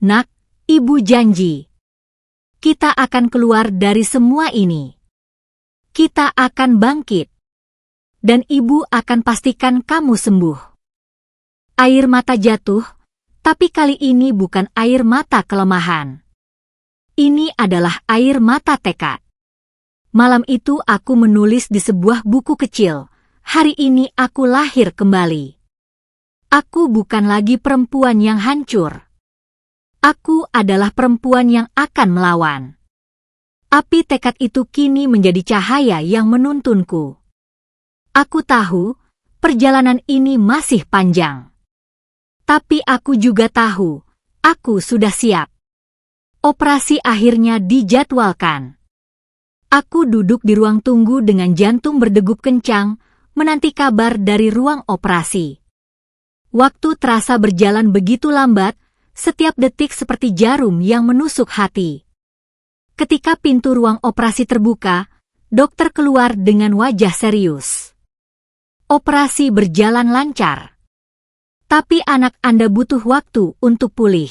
"Nak, ibu janji. Kita akan keluar dari semua ini. Kita akan bangkit. Dan ibu akan pastikan kamu sembuh." Air mata jatuh, tapi kali ini bukan air mata kelemahan. Ini adalah air mata tekad. Malam itu aku menulis di sebuah buku kecil, "Hari ini aku lahir kembali." Aku bukan lagi perempuan yang hancur. Aku adalah perempuan yang akan melawan. Api tekad itu kini menjadi cahaya yang menuntunku. Aku tahu, perjalanan ini masih panjang. Tapi aku juga tahu, aku sudah siap. Operasi akhirnya dijadwalkan. Aku duduk di ruang tunggu dengan jantung berdegup kencang, menanti kabar dari ruang operasi. Waktu terasa berjalan begitu lambat, setiap detik seperti jarum yang menusuk hati. Ketika pintu ruang operasi terbuka, dokter keluar dengan wajah serius. "Operasi berjalan lancar. Tapi anak Anda butuh waktu untuk pulih.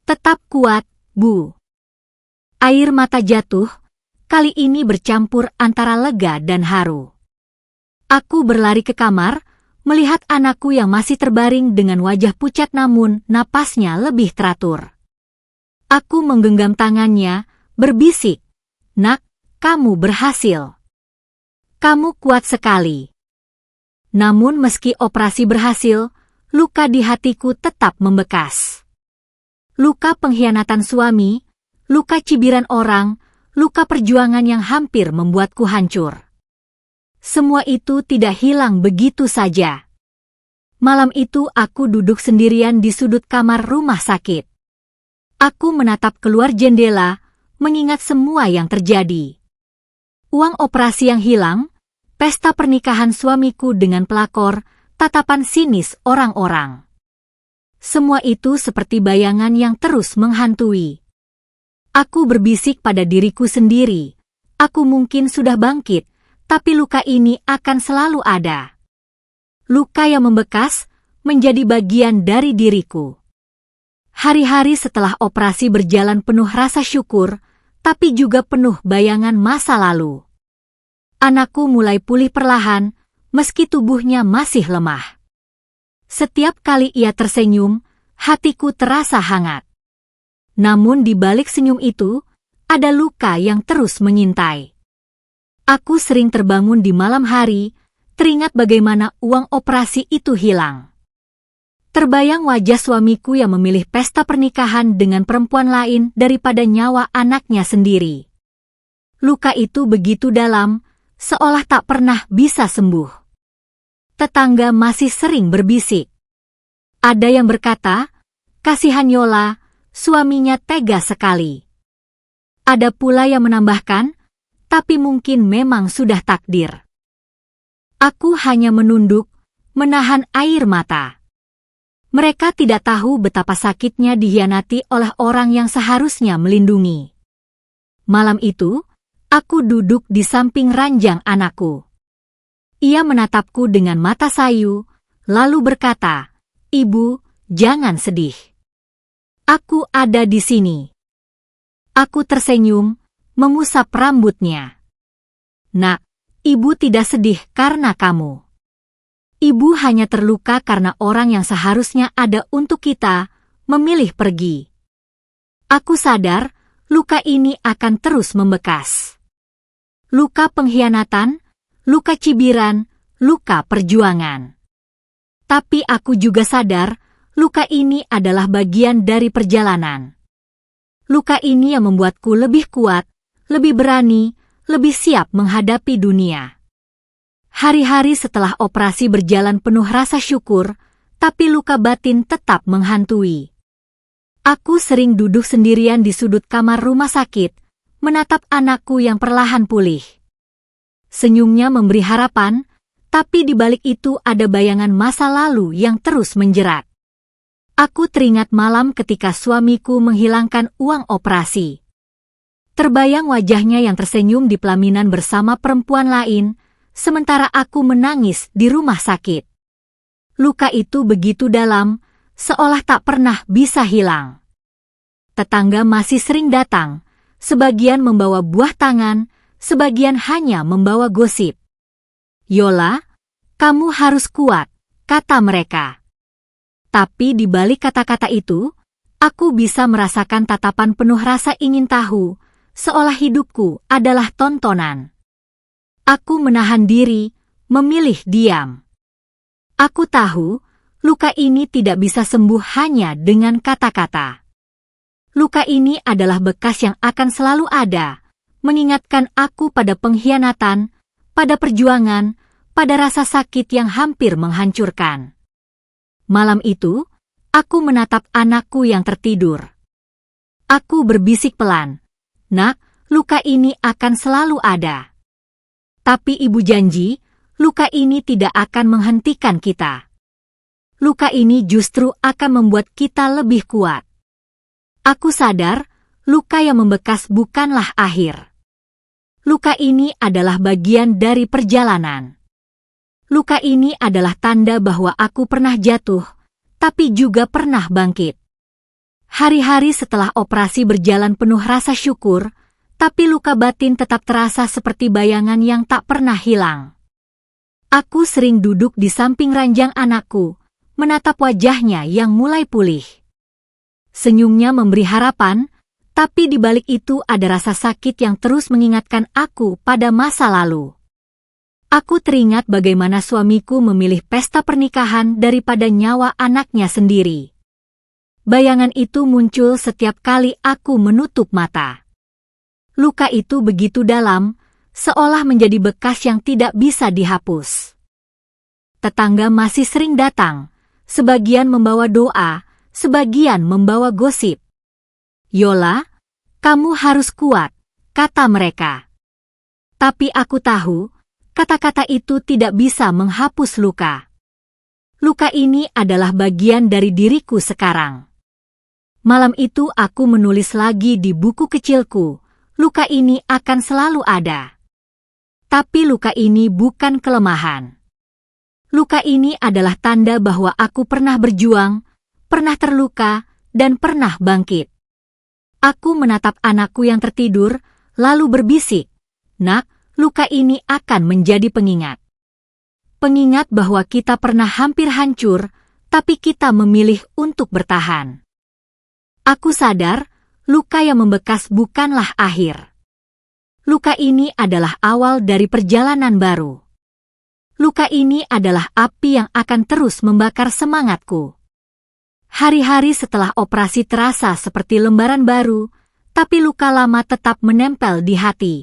Tetap kuat, Bu." Air mata jatuh, kali ini bercampur antara lega dan haru. Aku berlari ke kamar, melihat anakku yang masih terbaring dengan wajah pucat namun napasnya lebih teratur. Aku menggenggam tangannya, berbisik, "Nak, kamu berhasil. Kamu kuat sekali." Namun meski operasi berhasil, luka di hatiku tetap membekas. Luka pengkhianatan suami, luka cibiran orang, luka perjuangan yang hampir membuatku hancur. Semua itu tidak hilang begitu saja. Malam itu aku duduk sendirian di sudut kamar rumah sakit. Aku menatap keluar jendela, mengingat semua yang terjadi. Uang operasi yang hilang, pesta pernikahan suamiku dengan pelakor, tatapan sinis orang-orang. Semua itu seperti bayangan yang terus menghantui. Aku berbisik pada diriku sendiri. Aku mungkin sudah bangkit, tapi luka ini akan selalu ada. Luka yang membekas menjadi bagian dari diriku. Hari-hari setelah operasi berjalan penuh rasa syukur, tapi juga penuh bayangan masa lalu. Anakku mulai pulih perlahan, meski tubuhnya masih lemah. Setiap kali ia tersenyum, hatiku terasa hangat. Namun di balik senyum itu, ada luka yang terus mengintai. Aku sering terbangun di malam hari, teringat bagaimana uang operasi itu hilang. Terbayang wajah suamiku yang memilih pesta pernikahan dengan perempuan lain daripada nyawa anaknya sendiri. Luka itu begitu dalam, seolah tak pernah bisa sembuh. Tetangga masih sering berbisik. Ada yang berkata, "Kasihan Yola, suaminya tega sekali." Ada pula yang menambahkan, "Tapi mungkin memang sudah takdir." Aku hanya menunduk, menahan air mata. Mereka tidak tahu betapa sakitnya dikhianati oleh orang yang seharusnya melindungi. Malam itu, aku duduk di samping ranjang anakku. Ia menatapku dengan mata sayu, lalu berkata, "Ibu, jangan sedih. Aku ada di sini." Aku tersenyum, mengusap rambutnya. "Nak, ibu tidak sedih karena kamu. Ibu hanya terluka karena orang yang seharusnya ada untuk kita, memilih pergi." Aku sadar, luka ini akan terus membekas. Luka pengkhianatan, luka cibiran, luka perjuangan. Tapi aku juga sadar, luka ini adalah bagian dari perjalanan. Luka ini yang membuatku lebih kuat, lebih berani, lebih siap menghadapi dunia. Hari-hari setelah operasi berjalan penuh rasa syukur, tapi luka batin tetap menghantui. Aku sering duduk sendirian di sudut kamar rumah sakit, menatap anakku yang perlahan pulih. Senyumnya memberi harapan, tapi di balik itu ada bayangan masa lalu yang terus menjerat. Aku teringat malam ketika suamiku menghilangkan uang operasi. Terbayang wajahnya yang tersenyum di pelaminan bersama perempuan lain, sementara aku menangis di rumah sakit. Luka itu begitu dalam, seolah tak pernah bisa hilang. Tetangga masih sering datang, sebagian membawa buah tangan, sebagian hanya membawa gosip. "Yola, kamu harus kuat," kata mereka. Tapi di balik kata-kata itu, aku bisa merasakan tatapan penuh rasa ingin tahu, seolah hidupku adalah tontonan. Aku menahan diri, memilih diam. Aku tahu, luka ini tidak bisa sembuh hanya dengan kata-kata. Luka ini adalah bekas yang akan selalu ada, mengingatkan aku pada pengkhianatan, pada perjuangan, pada rasa sakit yang hampir menghancurkan. Malam itu, aku menatap anakku yang tertidur. Aku berbisik pelan, "Nak, luka ini akan selalu ada. Tapi ibu janji, luka ini tidak akan menghentikan kita. Luka ini justru akan membuat kita lebih kuat." Aku sadar, luka yang membekas bukanlah akhir. Luka ini adalah bagian dari perjalanan. Luka ini adalah tanda bahwa aku pernah jatuh, tapi juga pernah bangkit. Hari-hari setelah operasi berjalan penuh rasa syukur, tapi luka batin tetap terasa seperti bayangan yang tak pernah hilang. Aku sering duduk di samping ranjang anakku, menatap wajahnya yang mulai pulih. Senyumnya memberi harapan, tapi di balik itu ada rasa sakit yang terus mengingatkan aku pada masa lalu. Aku teringat bagaimana suamiku memilih pesta pernikahan daripada nyawa anaknya sendiri. Bayangan itu muncul setiap kali aku menutup mata. Luka itu begitu dalam, seolah menjadi bekas yang tidak bisa dihapus. Tetangga masih sering datang, sebagian membawa doa, sebagian membawa gosip. "Yola, kamu harus kuat," kata mereka. Tapi aku tahu, kata-kata itu tidak bisa menghapus luka. Luka ini adalah bagian dari diriku sekarang. Malam itu aku menulis lagi di buku kecilku, luka ini akan selalu ada. Tapi luka ini bukan kelemahan. Luka ini adalah tanda bahwa aku pernah berjuang, pernah terluka, dan pernah bangkit. Aku menatap anakku yang tertidur, lalu berbisik, "Nak, luka ini akan menjadi pengingat. Pengingat bahwa kita pernah hampir hancur, tapi kita memilih untuk bertahan." Aku sadar, luka yang membekas bukanlah akhir. Luka ini adalah awal dari perjalanan baru. Luka ini adalah api yang akan terus membakar semangatku. Hari-hari setelah operasi terasa seperti lembaran baru, tapi luka lama tetap menempel di hati.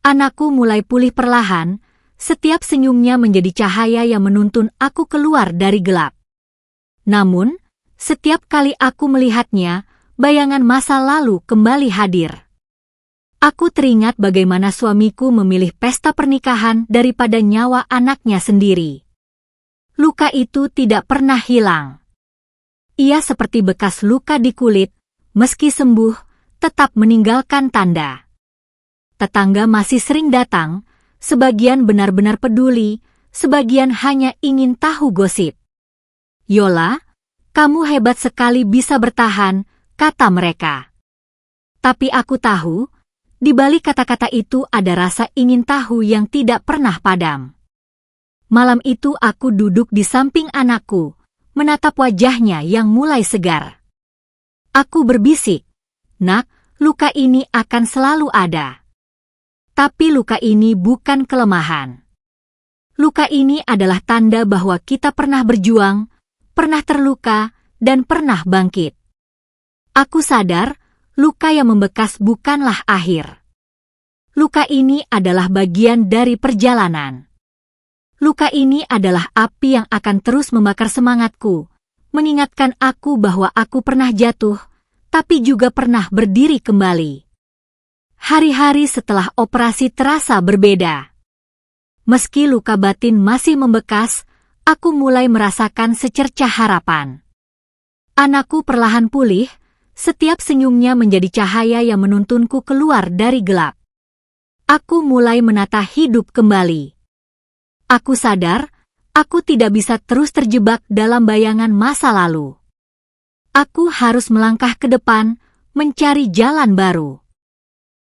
Anakku mulai pulih perlahan, setiap senyumnya menjadi cahaya yang menuntun aku keluar dari gelap. Namun, setiap kali aku melihatnya, bayangan masa lalu kembali hadir. Aku teringat bagaimana suamiku memilih pesta pernikahan daripada nyawa anaknya sendiri. Luka itu tidak pernah hilang. Ia seperti bekas luka di kulit, meski sembuh, tetap meninggalkan tanda. Tetangga masih sering datang, sebagian benar-benar peduli, sebagian hanya ingin tahu gosip. "Yola, kamu hebat sekali bisa bertahan," kata mereka. Tapi aku tahu, di balik kata-kata itu ada rasa ingin tahu yang tidak pernah padam. Malam itu aku duduk di samping anakku, menatap wajahnya yang mulai segar. Aku berbisik, "Nak, luka ini akan selalu ada. Tapi luka ini bukan kelemahan. Luka ini adalah tanda bahwa kita pernah berjuang, pernah terluka, dan pernah bangkit." Aku sadar, luka yang membekas bukanlah akhir. Luka ini adalah bagian dari perjalanan. Luka ini adalah api yang akan terus membakar semangatku, mengingatkan aku bahwa aku pernah jatuh, tapi juga pernah berdiri kembali. Hari-hari setelah operasi terasa berbeda. Meski luka batin masih membekas, aku mulai merasakan secercah harapan. Anakku perlahan pulih, setiap senyumnya menjadi cahaya yang menuntunku keluar dari gelap. Aku mulai menata hidup kembali. Aku sadar, aku tidak bisa terus terjebak dalam bayangan masa lalu. Aku harus melangkah ke depan, mencari jalan baru.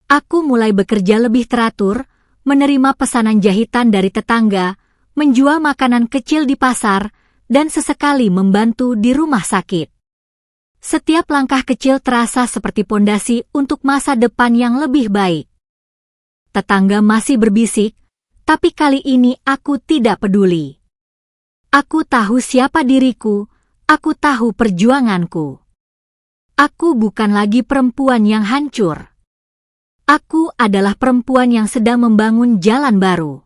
Aku mulai bekerja lebih teratur, menerima pesanan jahitan dari tetangga, menjual makanan kecil di pasar, dan sesekali membantu di rumah sakit. Setiap langkah kecil terasa seperti pondasi untuk masa depan yang lebih baik. Tetangga masih berbisik, tapi kali ini aku tidak peduli. Aku tahu siapa diriku, aku tahu perjuanganku. Aku bukan lagi perempuan yang hancur. Aku adalah perempuan yang sedang membangun jalan baru.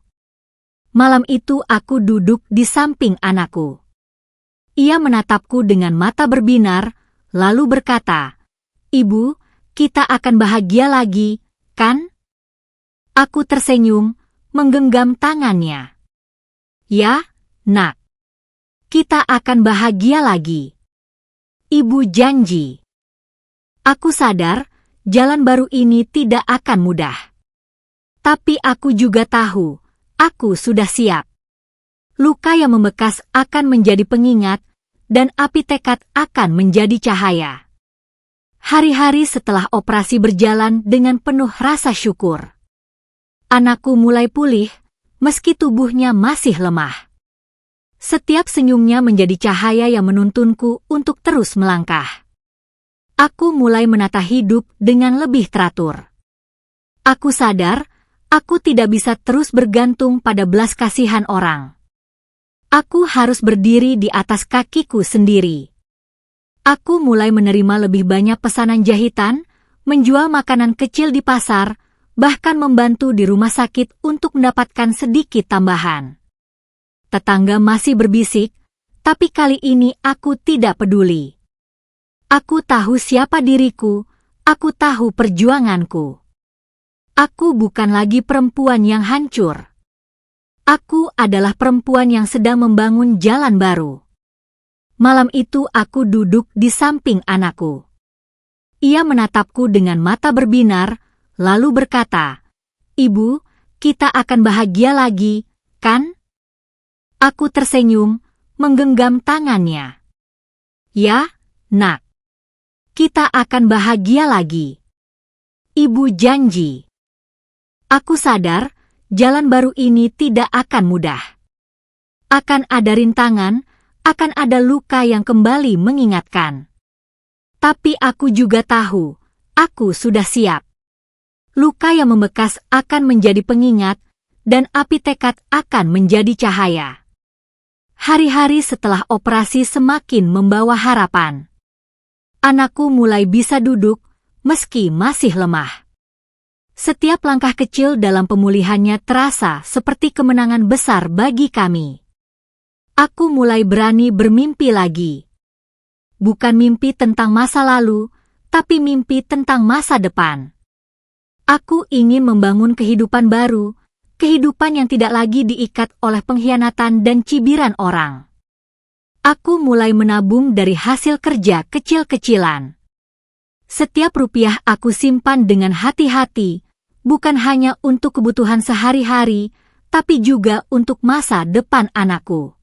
Malam itu aku duduk di samping anakku. Ia menatapku dengan mata berbinar, lalu berkata, "Ibu, kita akan bahagia lagi, kan?" Aku tersenyum, menggenggam tangannya. "Ya, Nak. Kita akan bahagia lagi. Ibu janji." Aku sadar, jalan baru ini tidak akan mudah. Tapi aku juga tahu, aku sudah siap. Luka yang membekas akan menjadi pengingat, dan api tekad akan menjadi cahaya. Hari-hari setelah operasi berjalan dengan penuh rasa syukur. Anakku mulai pulih, meski tubuhnya masih lemah. Setiap senyumnya menjadi cahaya yang menuntunku untuk terus melangkah. Aku mulai menata hidup dengan lebih teratur. Aku sadar, aku tidak bisa terus bergantung pada belas kasihan orang. Aku harus berdiri di atas kakiku sendiri. Aku mulai menerima lebih banyak pesanan jahitan, menjual makanan kecil di pasar, bahkan membantu di rumah sakit untuk mendapatkan sedikit tambahan. Tetangga masih berbisik, tapi kali ini aku tidak peduli. Aku tahu siapa diriku, aku tahu perjuanganku. Aku bukan lagi perempuan yang hancur. Aku adalah perempuan yang sedang membangun jalan baru. Malam itu aku duduk di samping anakku. Ia menatapku dengan mata berbinar, lalu berkata, "Ibu, kita akan bahagia lagi, kan?" Aku tersenyum, menggenggam tangannya. "Ya, Nak. Kita akan bahagia lagi. Ibu janji." Aku sadar, jalan baru ini tidak akan mudah. Akan ada rintangan, akan ada luka yang kembali mengingatkan. Tapi aku juga tahu, aku sudah siap. Luka yang membekas akan menjadi pengingat, dan api tekad akan menjadi cahaya. Hari-hari setelah operasi semakin membawa harapan. Anakku mulai bisa duduk, meski masih lemah. Setiap langkah kecil dalam pemulihannya terasa seperti kemenangan besar bagi kami. Aku mulai berani bermimpi lagi. Bukan mimpi tentang masa lalu, tapi mimpi tentang masa depan. Aku ingin membangun kehidupan baru, kehidupan yang tidak lagi diikat oleh pengkhianatan dan cibiran orang. Aku mulai menabung dari hasil kerja kecil-kecilan. Setiap rupiah aku simpan dengan hati-hati, bukan hanya untuk kebutuhan sehari-hari, tapi juga untuk masa depan anakku.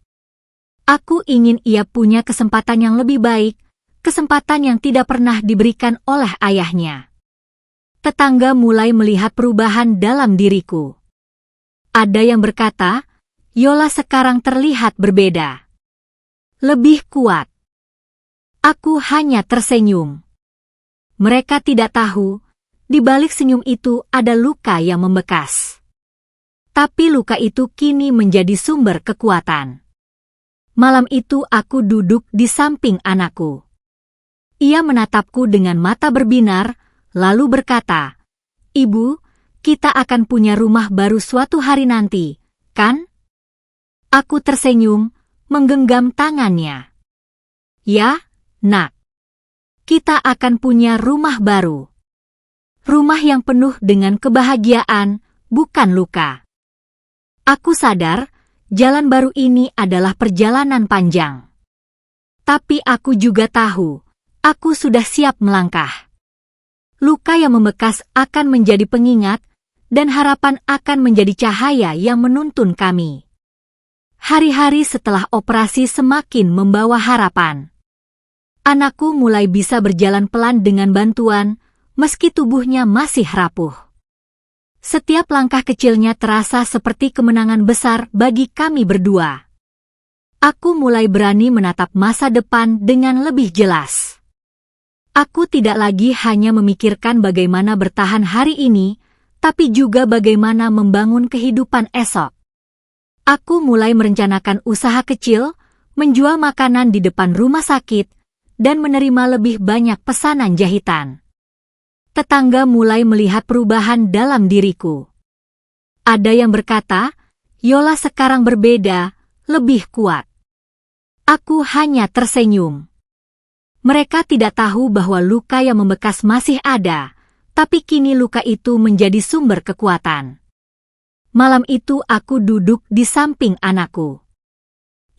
Aku ingin ia punya kesempatan yang lebih baik, kesempatan yang tidak pernah diberikan oleh ayahnya. Tetangga mulai melihat perubahan dalam diriku. Ada yang berkata, Yola sekarang terlihat berbeda. Lebih kuat. Aku hanya tersenyum. Mereka tidak tahu, di balik senyum itu ada luka yang membekas. Tapi luka itu kini menjadi sumber kekuatan. Malam itu aku duduk di samping anakku. Ia menatapku dengan mata berbinar, lalu berkata, "Ibu, kita akan punya rumah baru suatu hari nanti, kan?" Aku tersenyum, menggenggam tangannya. "Ya, Nak. Kita akan punya rumah baru. Rumah yang penuh dengan kebahagiaan, bukan luka." Aku sadar, jalan baru ini adalah perjalanan panjang. Tapi aku juga tahu, aku sudah siap melangkah. Luka yang membekas akan menjadi pengingat, dan harapan akan menjadi cahaya yang menuntun kami. Hari-hari setelah operasi semakin membawa harapan. Anakku mulai bisa berjalan pelan dengan bantuan, meski tubuhnya masih rapuh. Setiap langkah kecilnya terasa seperti kemenangan besar bagi kami berdua. Aku mulai berani menatap masa depan dengan lebih jelas. Aku tidak lagi hanya memikirkan bagaimana bertahan hari ini, tapi juga bagaimana membangun kehidupan esok. Aku mulai merencanakan usaha kecil, menjual makanan di depan rumah sakit, dan menerima lebih banyak pesanan jahitan. Tetangga mulai melihat perubahan dalam diriku. Ada yang berkata, Yola sekarang berbeda, lebih kuat. Aku hanya tersenyum. Mereka tidak tahu bahwa luka yang membekas masih ada, tapi kini luka itu menjadi sumber kekuatan. Malam itu aku duduk di samping anakku.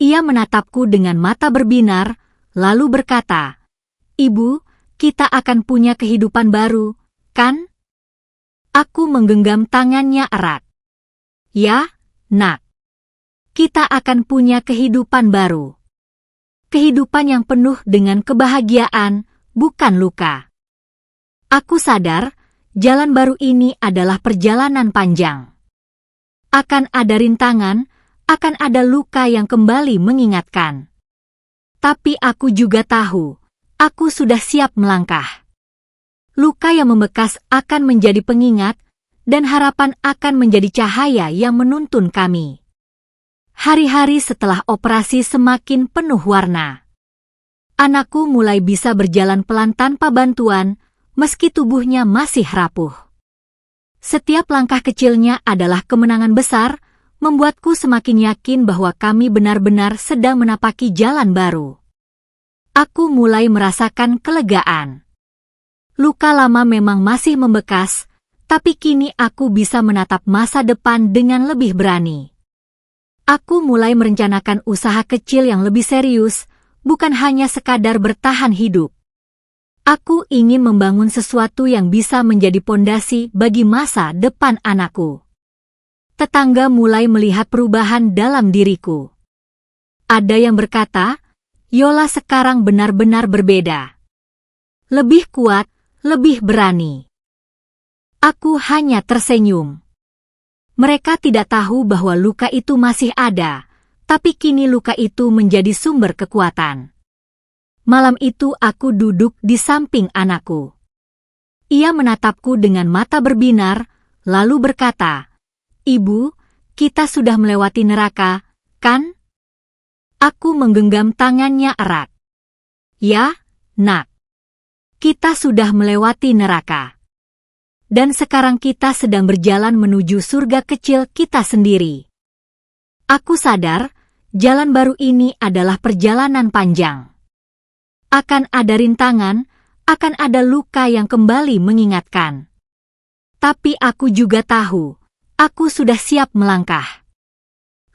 Ia menatapku dengan mata berbinar, lalu berkata, "Ibu, kita akan punya kehidupan baru, kan?" Aku menggenggam tangannya erat. "Ya, Nak. Kita akan punya kehidupan baru. Kehidupan yang penuh dengan kebahagiaan, bukan luka." Aku sadar, jalan baru ini adalah perjalanan panjang. Akan ada rintangan, akan ada luka yang kembali mengingatkan. Tapi aku juga tahu, aku sudah siap melangkah. Luka yang membekas akan menjadi pengingat, dan harapan akan menjadi cahaya yang menuntun kami. Hari-hari setelah operasi semakin penuh warna. Anakku mulai bisa berjalan pelan tanpa bantuan, meski tubuhnya masih rapuh. Setiap langkah kecilnya adalah kemenangan besar, membuatku semakin yakin bahwa kami benar-benar sedang menapaki jalan baru. Aku mulai merasakan kelegaan. Luka lama memang masih membekas, tapi kini aku bisa menatap masa depan dengan lebih berani. Aku mulai merencanakan usaha kecil yang lebih serius, bukan hanya sekadar bertahan hidup. Aku ingin membangun sesuatu yang bisa menjadi pondasi bagi masa depan anakku. Tetangga mulai melihat perubahan dalam diriku. Ada yang berkata, Yola sekarang benar-benar berbeda. Lebih kuat, lebih berani. Aku hanya tersenyum. Mereka tidak tahu bahwa luka itu masih ada, tapi kini luka itu menjadi sumber kekuatan. Malam itu aku duduk di samping anakku. Ia menatapku dengan mata berbinar, lalu berkata, "Ibu, kita sudah melewati neraka, kan?" Aku menggenggam tangannya erat. "Ya, Nak. Kita sudah melewati neraka. Dan sekarang kita sedang berjalan menuju surga kecil kita sendiri." Aku sadar, jalan baru ini adalah perjalanan panjang. Akan ada rintangan, akan ada luka yang kembali mengingatkan. Tapi aku juga tahu, aku sudah siap melangkah.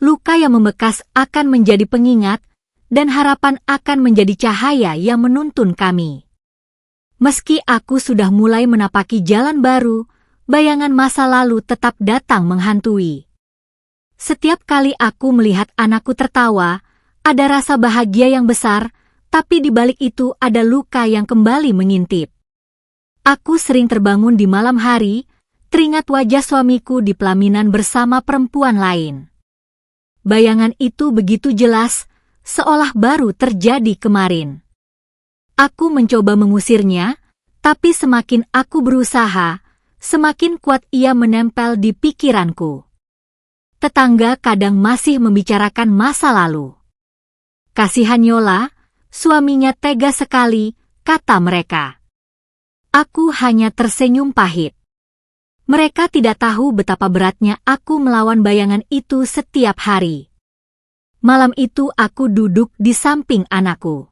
Luka yang membekas akan menjadi pengingat, dan harapan akan menjadi cahaya yang menuntun kami. Meski aku sudah mulai menapaki jalan baru, bayangan masa lalu tetap datang menghantui. Setiap kali aku melihat anakku tertawa, ada rasa bahagia yang besar, tapi di balik itu ada luka yang kembali mengintip. Aku sering terbangun di malam hari, teringat wajah suamiku di pelaminan bersama perempuan lain. Bayangan itu begitu jelas, seolah baru terjadi kemarin. Aku mencoba mengusirnya, tapi semakin aku berusaha, semakin kuat ia menempel di pikiranku. Tetangga kadang masih membicarakan masa lalu. "Kasihan Yola, suaminya tega sekali," kata mereka. Aku hanya tersenyum pahit. Mereka tidak tahu betapa beratnya aku melawan bayangan itu setiap hari. Malam itu aku duduk di samping anakku.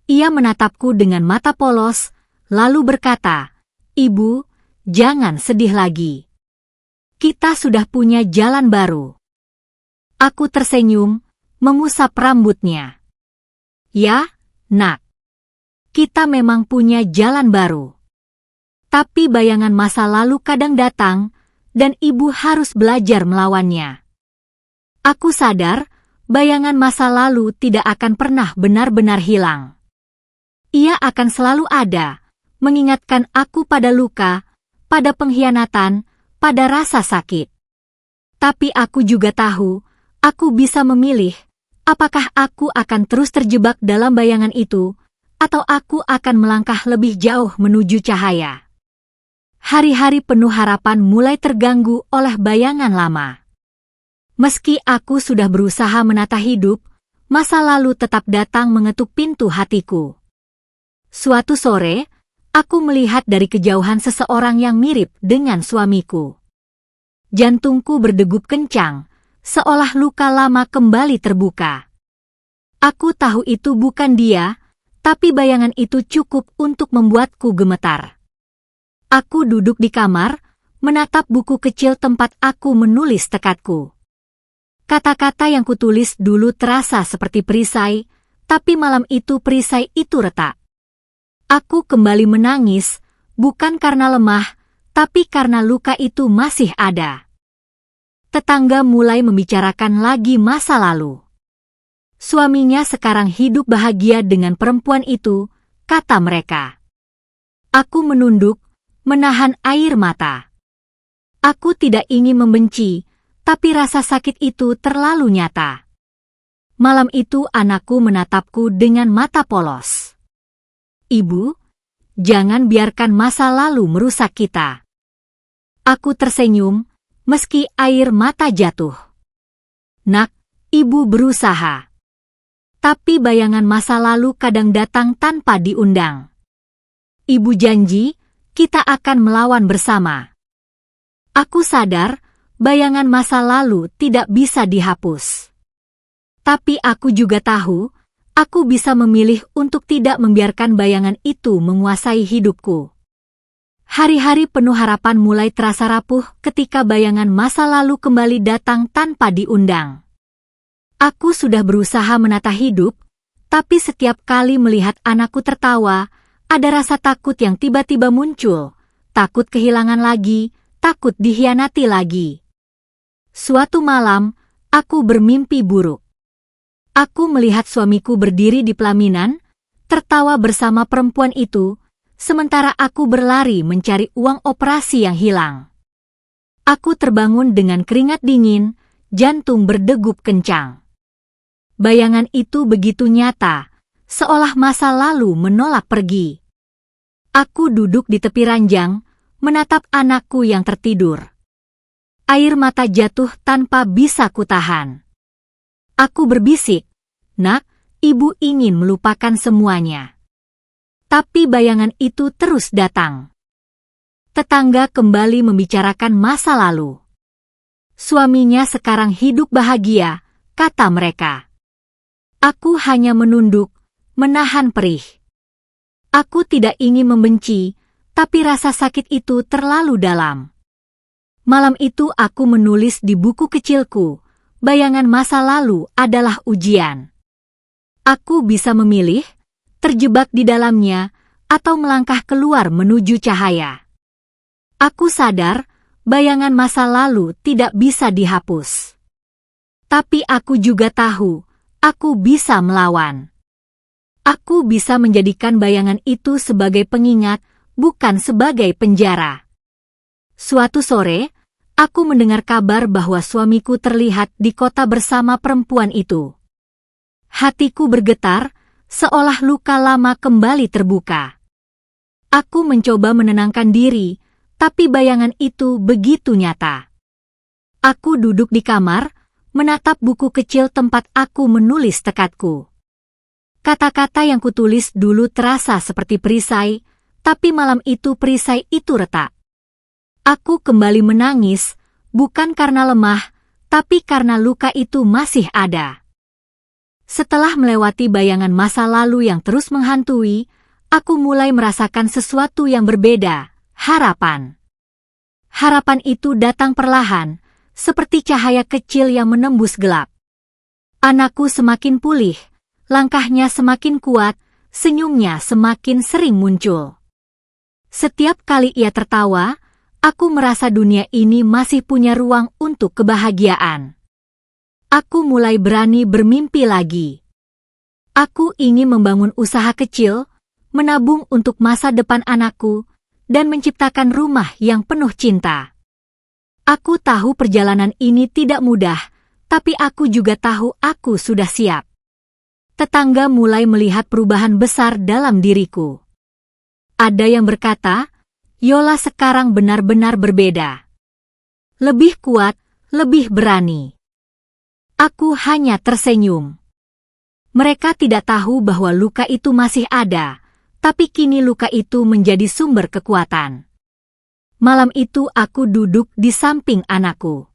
Ia menatapku dengan mata polos, lalu berkata, "Ibu, jangan sedih lagi. Kita sudah punya jalan baru." Aku tersenyum, mengusap rambutnya. "Ya, Nak. Kita memang punya jalan baru. Tapi bayangan masa lalu kadang datang, dan ibu harus belajar melawannya." Aku sadar, bayangan masa lalu tidak akan pernah benar-benar hilang. Ia akan selalu ada, mengingatkan aku pada luka, pada pengkhianatan, pada rasa sakit. Tapi aku juga tahu, aku bisa memilih, apakah aku akan terus terjebak dalam bayangan itu, atau aku akan melangkah lebih jauh menuju cahaya. Hari-hari penuh harapan mulai terganggu oleh bayangan lama. Meski aku sudah berusaha menata hidup, masa lalu tetap datang mengetuk pintu hatiku. Suatu sore, aku melihat dari kejauhan seseorang yang mirip dengan suamiku. Jantungku berdegup kencang, seolah luka lama kembali terbuka. Aku tahu itu bukan dia, tapi bayangan itu cukup untuk membuatku gemetar. Aku duduk di kamar, menatap buku kecil tempat aku menulis tekadku. Kata-kata yang kutulis dulu terasa seperti perisai, tapi malam itu perisai itu retak. Aku kembali menangis, bukan karena lemah, tapi karena luka itu masih ada. Tetangga mulai membicarakan lagi masa lalu. Suaminya sekarang hidup bahagia dengan perempuan itu, kata mereka. Aku menunduk, menahan air mata. Aku tidak ingin membenci, tapi rasa sakit itu terlalu nyata. Malam itu anakku menatapku dengan mata polos. Ibu, jangan biarkan masa lalu merusak kita. Aku tersenyum, meski air mata jatuh. Nak, ibu berusaha. Tapi bayangan masa lalu kadang datang tanpa diundang. Ibu janji, kita akan melawan bersama. Aku sadar, bayangan masa lalu tidak bisa dihapus. Tapi aku juga tahu, aku bisa memilih untuk tidak membiarkan bayangan itu menguasai hidupku. Hari-hari penuh harapan mulai terasa rapuh ketika bayangan masa lalu kembali datang tanpa diundang. Aku sudah berusaha menata hidup, tapi setiap kali melihat anakku tertawa, ada rasa takut yang tiba-tiba muncul, takut kehilangan lagi, takut dikhianati lagi. Suatu malam, aku bermimpi buruk. Aku melihat suamiku berdiri di pelaminan, tertawa bersama perempuan itu, sementara aku berlari mencari uang operasi yang hilang. Aku terbangun dengan keringat dingin, jantung berdegup kencang. Bayangan itu begitu nyata, seolah masa lalu menolak pergi. Aku duduk di tepi ranjang, menatap anakku yang tertidur. Air mata jatuh tanpa bisa kutahan. Aku berbisik, "Nak, ibu ingin melupakan semuanya." Tapi bayangan itu terus datang. Tetangga kembali membicarakan masa lalu. Suaminya sekarang hidup bahagia, kata mereka. Aku hanya menunduk, menahan perih. Aku tidak ingin membenci, tapi rasa sakit itu terlalu dalam. Malam itu aku menulis di buku kecilku, bayangan masa lalu adalah ujian. Aku bisa memilih, terjebak di dalamnya, atau melangkah keluar menuju cahaya. Aku sadar, bayangan masa lalu tidak bisa dihapus. Tapi aku juga tahu, aku bisa melawan. Aku bisa menjadikan bayangan itu sebagai pengingat, bukan sebagai penjara. Suatu sore, aku mendengar kabar bahwa suamiku terlihat di kota bersama perempuan itu. Hatiku bergetar, seolah luka lama kembali terbuka. Aku mencoba menenangkan diri, tapi bayangan itu begitu nyata. Aku duduk di kamar, menatap buku kecil tempat aku menulis tekadku. Kata-kata yang kutulis dulu terasa seperti perisai, tapi malam itu perisai itu retak. Aku kembali menangis, bukan karena lemah, tapi karena luka itu masih ada. Setelah melewati bayangan masa lalu yang terus menghantui, aku mulai merasakan sesuatu yang berbeda, harapan. Harapan itu datang perlahan, seperti cahaya kecil yang menembus gelap. Anakku semakin pulih, langkahnya semakin kuat, senyumnya semakin sering muncul. Setiap kali ia tertawa, aku merasa dunia ini masih punya ruang untuk kebahagiaan. Aku mulai berani bermimpi lagi. Aku ingin membangun usaha kecil, menabung untuk masa depan anakku, dan menciptakan rumah yang penuh cinta. Aku tahu perjalanan ini tidak mudah, tapi aku juga tahu aku sudah siap. Tetangga mulai melihat perubahan besar dalam diriku. Ada yang berkata, Yola sekarang benar-benar berbeda. Lebih kuat, lebih berani. Aku hanya tersenyum. Mereka tidak tahu bahwa luka itu masih ada, tapi kini luka itu menjadi sumber kekuatan. Malam itu aku duduk di samping anakku.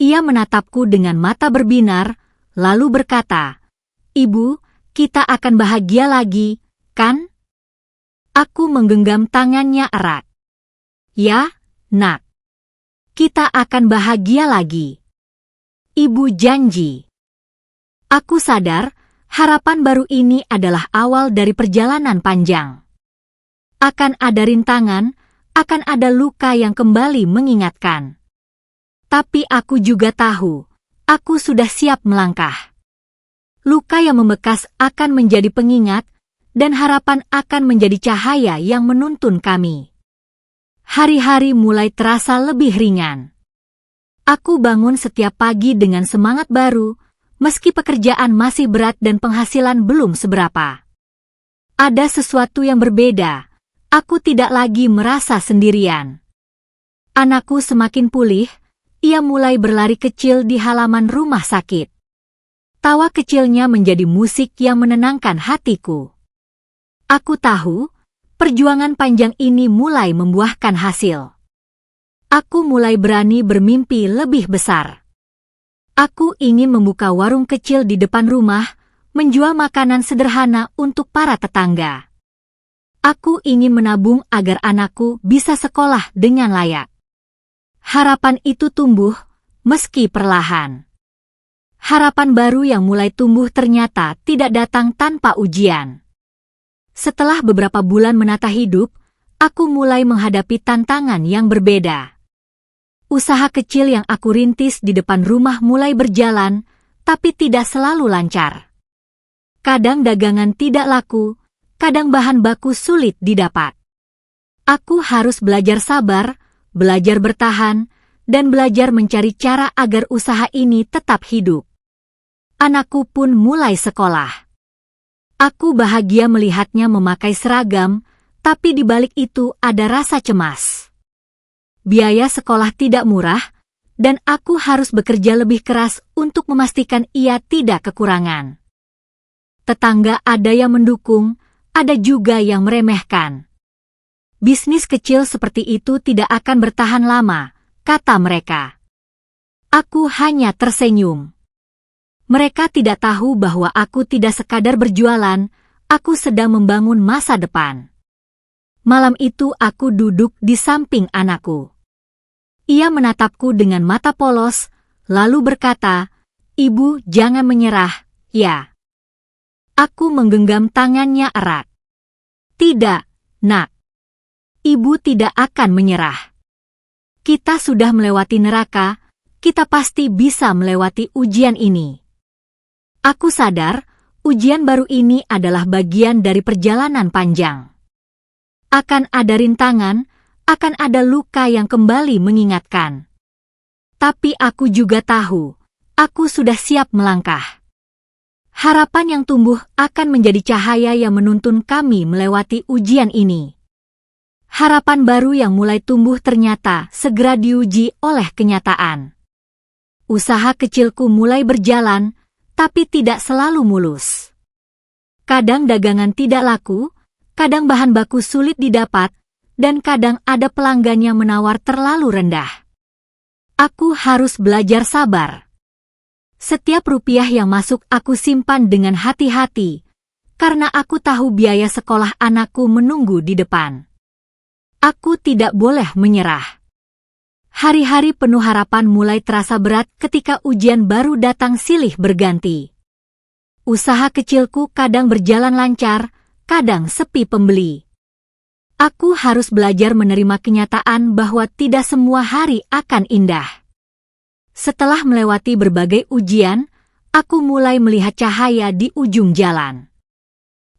Ia menatapku dengan mata berbinar, lalu berkata, "Ibu, kita akan bahagia lagi, kan?" Aku menggenggam tangannya erat. "Ya, Nak. Kita akan bahagia lagi. Ibu janji." Aku sadar, harapan baru ini adalah awal dari perjalanan panjang. Akan ada rintangan, akan ada luka yang kembali mengingatkan. Tapi aku juga tahu, aku sudah siap melangkah. Luka yang membekas akan menjadi pengingat, dan harapan akan menjadi cahaya yang menuntun kami. Hari-hari mulai terasa lebih ringan. Aku bangun setiap pagi dengan semangat baru, meski pekerjaan masih berat dan penghasilan belum seberapa. Ada sesuatu yang berbeda, aku tidak lagi merasa sendirian. Anakku semakin pulih, ia mulai berlari kecil di halaman rumah sakit. Tawa kecilnya menjadi musik yang menenangkan hatiku. Aku tahu, perjuangan panjang ini mulai membuahkan hasil. Aku mulai berani bermimpi lebih besar. Aku ingin membuka warung kecil di depan rumah, menjual makanan sederhana untuk para tetangga. Aku ingin menabung agar anakku bisa sekolah dengan layak. Harapan itu tumbuh, meski perlahan. Harapan baru yang mulai tumbuh ternyata tidak datang tanpa ujian. Setelah beberapa bulan menata hidup, aku mulai menghadapi tantangan yang berbeda. Usaha kecil yang aku rintis di depan rumah mulai berjalan, tapi tidak selalu lancar. Kadang dagangan tidak laku, kadang bahan baku sulit didapat. Aku harus belajar sabar, belajar bertahan, dan belajar mencari cara agar usaha ini tetap hidup. Anakku pun mulai sekolah. Aku bahagia melihatnya memakai seragam, tapi di balik itu ada rasa cemas. Biaya sekolah tidak murah, dan aku harus bekerja lebih keras untuk memastikan ia tidak kekurangan. Tetangga ada yang mendukung, ada juga yang meremehkan. Bisnis kecil seperti itu tidak akan bertahan lama, kata mereka. Aku hanya tersenyum. Mereka tidak tahu bahwa aku tidak sekadar berjualan, aku sedang membangun masa depan. Malam itu aku duduk di samping anakku. Ia menatapku dengan mata polos, lalu berkata, "Ibu, jangan menyerah, ya." Aku menggenggam tangannya erat. "Tidak, Nak. Ibu tidak akan menyerah. Kita sudah melewati neraka, kita pasti bisa melewati ujian ini." Aku sadar, ujian baru ini adalah bagian dari perjalanan panjang. Akan ada rintangan, akan ada luka yang kembali mengingatkan. Tapi aku juga tahu, aku sudah siap melangkah. Harapan yang tumbuh akan menjadi cahaya yang menuntun kami melewati ujian ini. Harapan baru yang mulai tumbuh ternyata segera diuji oleh kenyataan. Usaha kecilku mulai berjalan, tapi tidak selalu mulus. Kadang dagangan tidak laku, kadang bahan baku sulit didapat, dan kadang ada pelanggan yang menawar terlalu rendah. Aku harus belajar sabar. Setiap rupiah yang masuk aku simpan dengan hati-hati, karena aku tahu biaya sekolah anakku menunggu di depan. Aku tidak boleh menyerah. Hari-hari penuh harapan mulai terasa berat ketika ujian baru datang silih berganti. Usaha kecilku kadang berjalan lancar, kadang sepi pembeli. Aku harus belajar menerima kenyataan bahwa tidak semua hari akan indah. Setelah melewati berbagai ujian, aku mulai melihat cahaya di ujung jalan.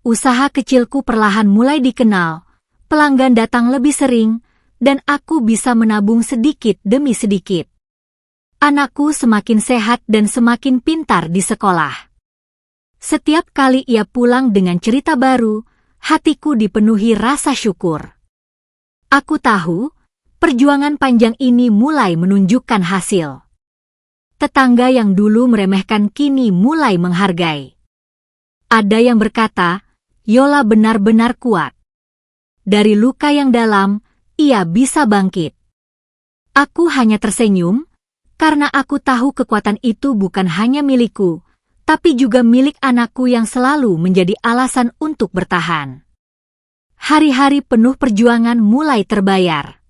Usaha kecilku perlahan mulai dikenal, pelanggan datang lebih sering, dan aku bisa menabung sedikit demi sedikit. Anakku semakin sehat dan semakin pintar di sekolah. Setiap kali ia pulang dengan cerita baru, hatiku dipenuhi rasa syukur. Aku tahu, perjuangan panjang ini mulai menunjukkan hasil. Tetangga yang dulu meremehkan kini mulai menghargai. Ada yang berkata, Yola benar-benar kuat. Dari luka yang dalam, ia bisa bangkit. Aku hanya tersenyum, karena aku tahu kekuatan itu bukan hanya milikku, tapi juga milik anakku yang selalu menjadi alasan untuk bertahan. Hari-hari penuh perjuangan mulai terbayar.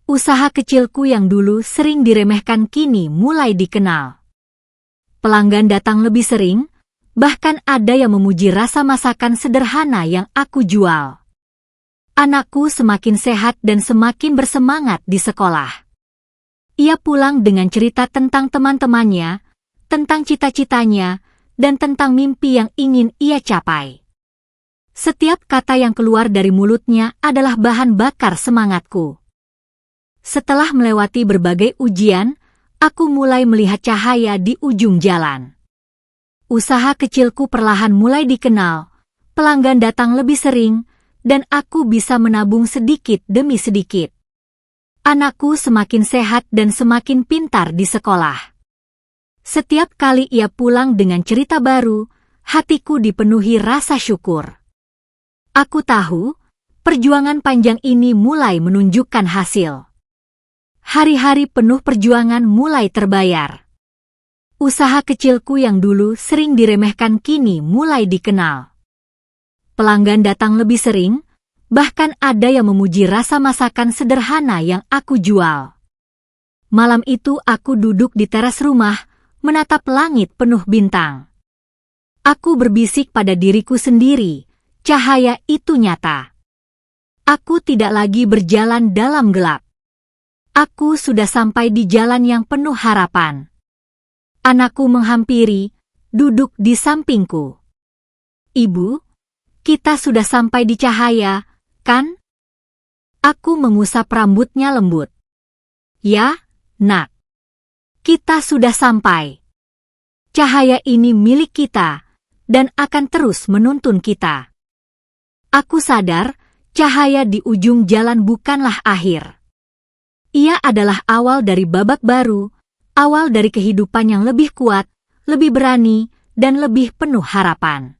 Usaha kecilku yang dulu sering diremehkan kini mulai dikenal. Pelanggan datang lebih sering, bahkan ada yang memuji rasa masakan sederhana yang aku jual. Anakku semakin sehat dan semakin bersemangat di sekolah. Ia pulang dengan cerita tentang teman-temannya, tentang cita-citanya, dan tentang mimpi yang ingin ia capai. Setiap kata yang keluar dari mulutnya adalah bahan bakar semangatku. Setelah melewati berbagai ujian, Aku mulai melihat cahaya di ujung jalan. Usaha kecilku perlahan mulai dikenal, pelanggan datang lebih sering, dan aku bisa menabung sedikit demi sedikit. Anakku semakin sehat dan semakin pintar di sekolah. Setiap kali ia pulang dengan cerita baru, hatiku dipenuhi rasa syukur. Aku tahu, perjuangan panjang ini mulai menunjukkan hasil. Hari-hari penuh perjuangan mulai terbayar. Usaha kecilku yang dulu sering diremehkan kini mulai dikenal. Pelanggan datang lebih sering, bahkan ada yang memuji rasa masakan sederhana yang aku jual. Malam itu aku duduk di teras rumah, menatap langit penuh bintang. Aku berbisik pada diriku sendiri, cahaya itu nyata. Aku tidak lagi berjalan dalam gelap. Aku sudah sampai di jalan yang penuh harapan. Anakku menghampiri, duduk di sampingku. Ibu, kita sudah sampai di cahaya, kan? Aku mengusap rambutnya lembut. Ya, nak. Kita sudah sampai. Cahaya ini milik kita, dan akan terus menuntun kita. Aku sadar, cahaya di ujung jalan bukanlah akhir. Ia adalah awal dari babak baru, awal dari kehidupan yang lebih kuat, lebih berani, dan lebih penuh harapan.